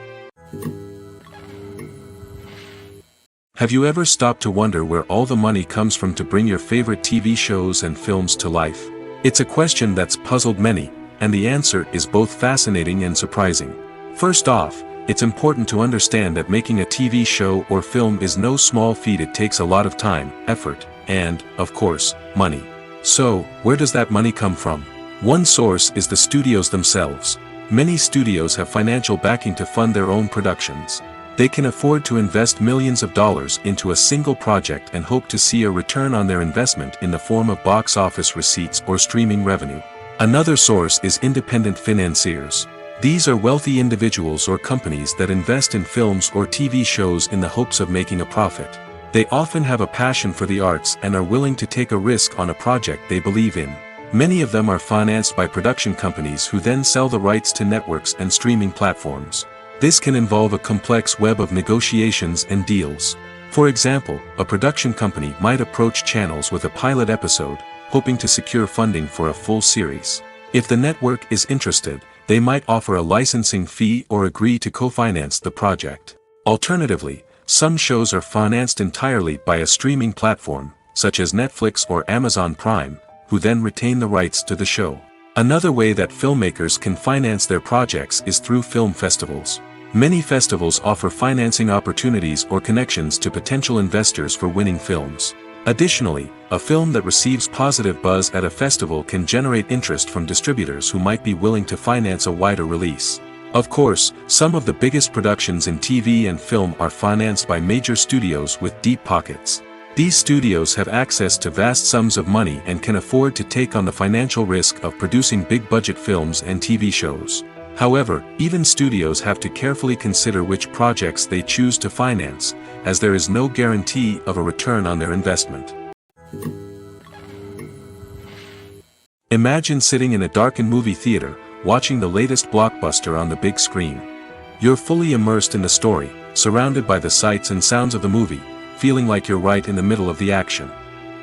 Have you ever stopped to wonder where all the money comes from to bring your favorite TV shows and films to life? It's a question that's puzzled many, and the answer is both fascinating and surprising. First off, it's important to understand that making a TV show or film is no small feat. It takes a lot of time, effort, and, of course, money. So, where does that money come from? One source is the studios themselves. Many studios have financial backing to fund their own productions. They can afford to invest millions of dollars into a single project and hope to see a return on their investment in the form of box office receipts or streaming revenue. Another source is independent financiers. These are wealthy individuals or companies that invest in films or TV shows in the hopes of making a profit. They often have a passion for the arts and are willing to take a risk on a project they believe in. Many of them are financed by production companies who then sell the rights to networks and streaming platforms. This can involve a complex web of negotiations and deals. For example, a production company might approach channels with a pilot episode, hoping to secure funding for a full series. If the network is interested, they might offer a licensing fee or agree to co-finance the project. Alternatively, some shows are financed entirely by a streaming platform, such as Netflix or Amazon Prime, who then retain the rights to the show. Another way that filmmakers can finance their projects is through film festivals. Many festivals offer financing opportunities or connections to potential investors for winning films. Additionally, a film that receives positive buzz at a festival can generate interest from distributors who might be willing to finance a wider release. Of course, some of the biggest productions in TV and film are financed by major studios with deep pockets. These studios have access to vast sums of money and can afford to take on the financial risk of producing big-budget films and TV shows. However, even studios have to carefully consider which projects they choose to finance, as there is no guarantee of a return on their investment. Imagine sitting in a darkened movie theater, watching the latest blockbuster on the big screen. You're fully immersed in the story, surrounded by the sights and sounds of the movie, feeling like you're right in the middle of the action.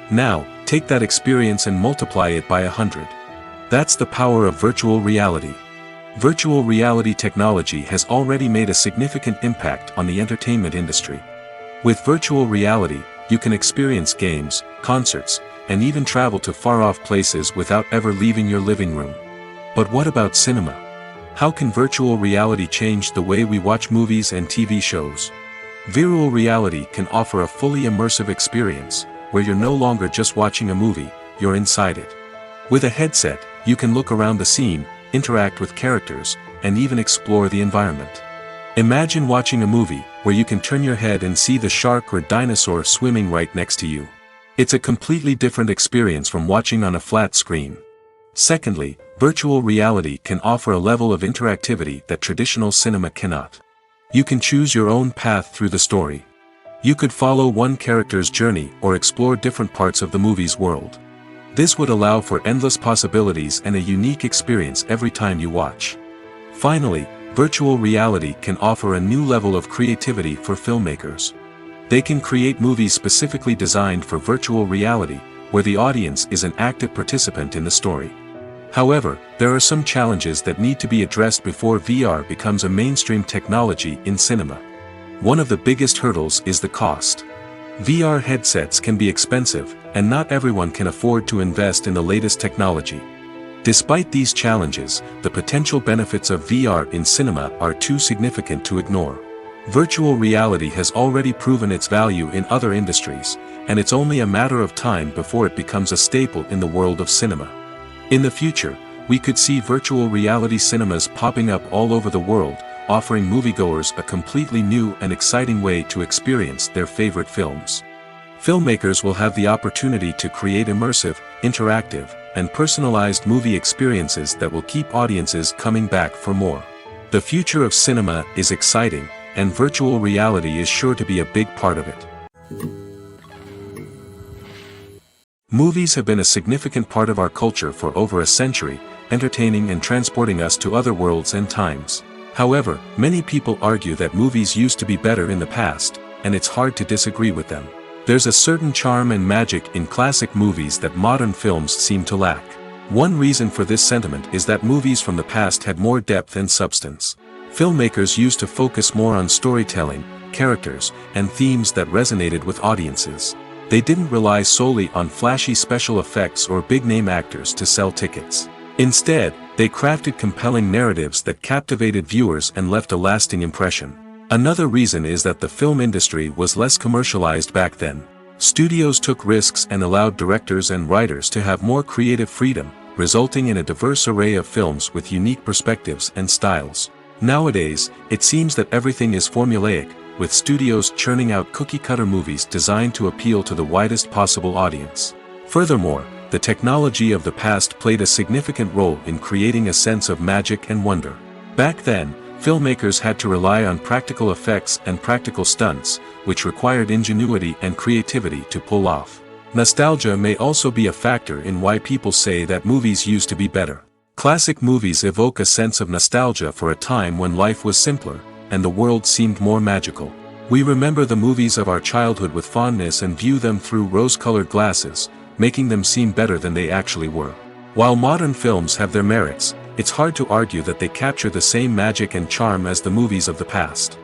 Now, take that experience and multiply it by 100. That's the power of virtual reality. Virtual reality technology has already made a significant impact on the entertainment industry. With virtual reality, you can experience games, concerts, and even travel to far-off places without ever leaving your living room. But what about cinema? How can virtual reality change the way we watch movies and TV shows? Virtual reality can offer a fully immersive experience, where you're no longer just watching a movie, you're inside it. With a headset, you can look around the scene, interact with characters, and even explore the environment. Imagine watching a movie where you can turn your head and see the shark or dinosaur swimming right next to you. It's a completely different experience from watching on a flat screen. Secondly, virtual reality can offer a level of interactivity that traditional cinema cannot. You can choose your own path through the story. You could follow one character's journey or explore different parts of the movie's world. This would allow for endless possibilities and a unique experience every time you watch. Finally, virtual reality can offer a new level of creativity for filmmakers. They can create movies specifically designed for virtual reality, where the audience is an active participant in the story. However, there are some challenges that need to be addressed before VR becomes a mainstream technology in cinema. One of the biggest hurdles is the cost. VR headsets can be expensive, and not everyone can afford to invest in the latest technology. Despite these challenges, the potential benefits of VR in cinema are too significant to ignore. Virtual reality has already proven its value in other industries, and it's only a matter of time before it becomes a staple in the world of cinema. In the future, we could see virtual reality cinemas popping up all over the world, offering moviegoers a completely new and exciting way to experience their favorite films. Filmmakers will have the opportunity to create immersive, interactive, and personalized movie experiences that will keep audiences coming back for more. The future of cinema is exciting, and virtual reality is sure to be a big part of it. Movies have been a significant part of our culture for over a century, entertaining and transporting us to other worlds and times. However, many people argue that movies used to be better in the past, and it's hard to disagree with them. There's a certain charm and magic in classic movies that modern films seem to lack. One reason for this sentiment is that movies from the past had more depth and substance. Filmmakers used to focus more on storytelling, characters, and themes that resonated with audiences. They didn't rely solely on flashy special effects or big-name actors to sell tickets. Instead, they crafted compelling narratives that captivated viewers and left a lasting impression. Another reason is that the film industry was less commercialized back then. Studios took risks and allowed directors and writers to have more creative freedom, resulting in a diverse array of films with unique perspectives and styles. Nowadays, it seems that everything is formulaic, with studios churning out cookie-cutter movies designed to appeal to the widest possible audience. Furthermore, the technology of the past played a significant role in creating a sense of magic and wonder. Back then, filmmakers had to rely on practical effects and practical stunts, which required ingenuity and creativity to pull off. Nostalgia may also be a factor in why people say that movies used to be better. Classic movies evoke a sense of nostalgia for a time when life was simpler, and the world seemed more magical. We remember the movies of our childhood with fondness and view them through rose-colored glasses, making them seem better than they actually were. While modern films have their merits, it's hard to argue that they capture the same magic and charm as the movies of the past.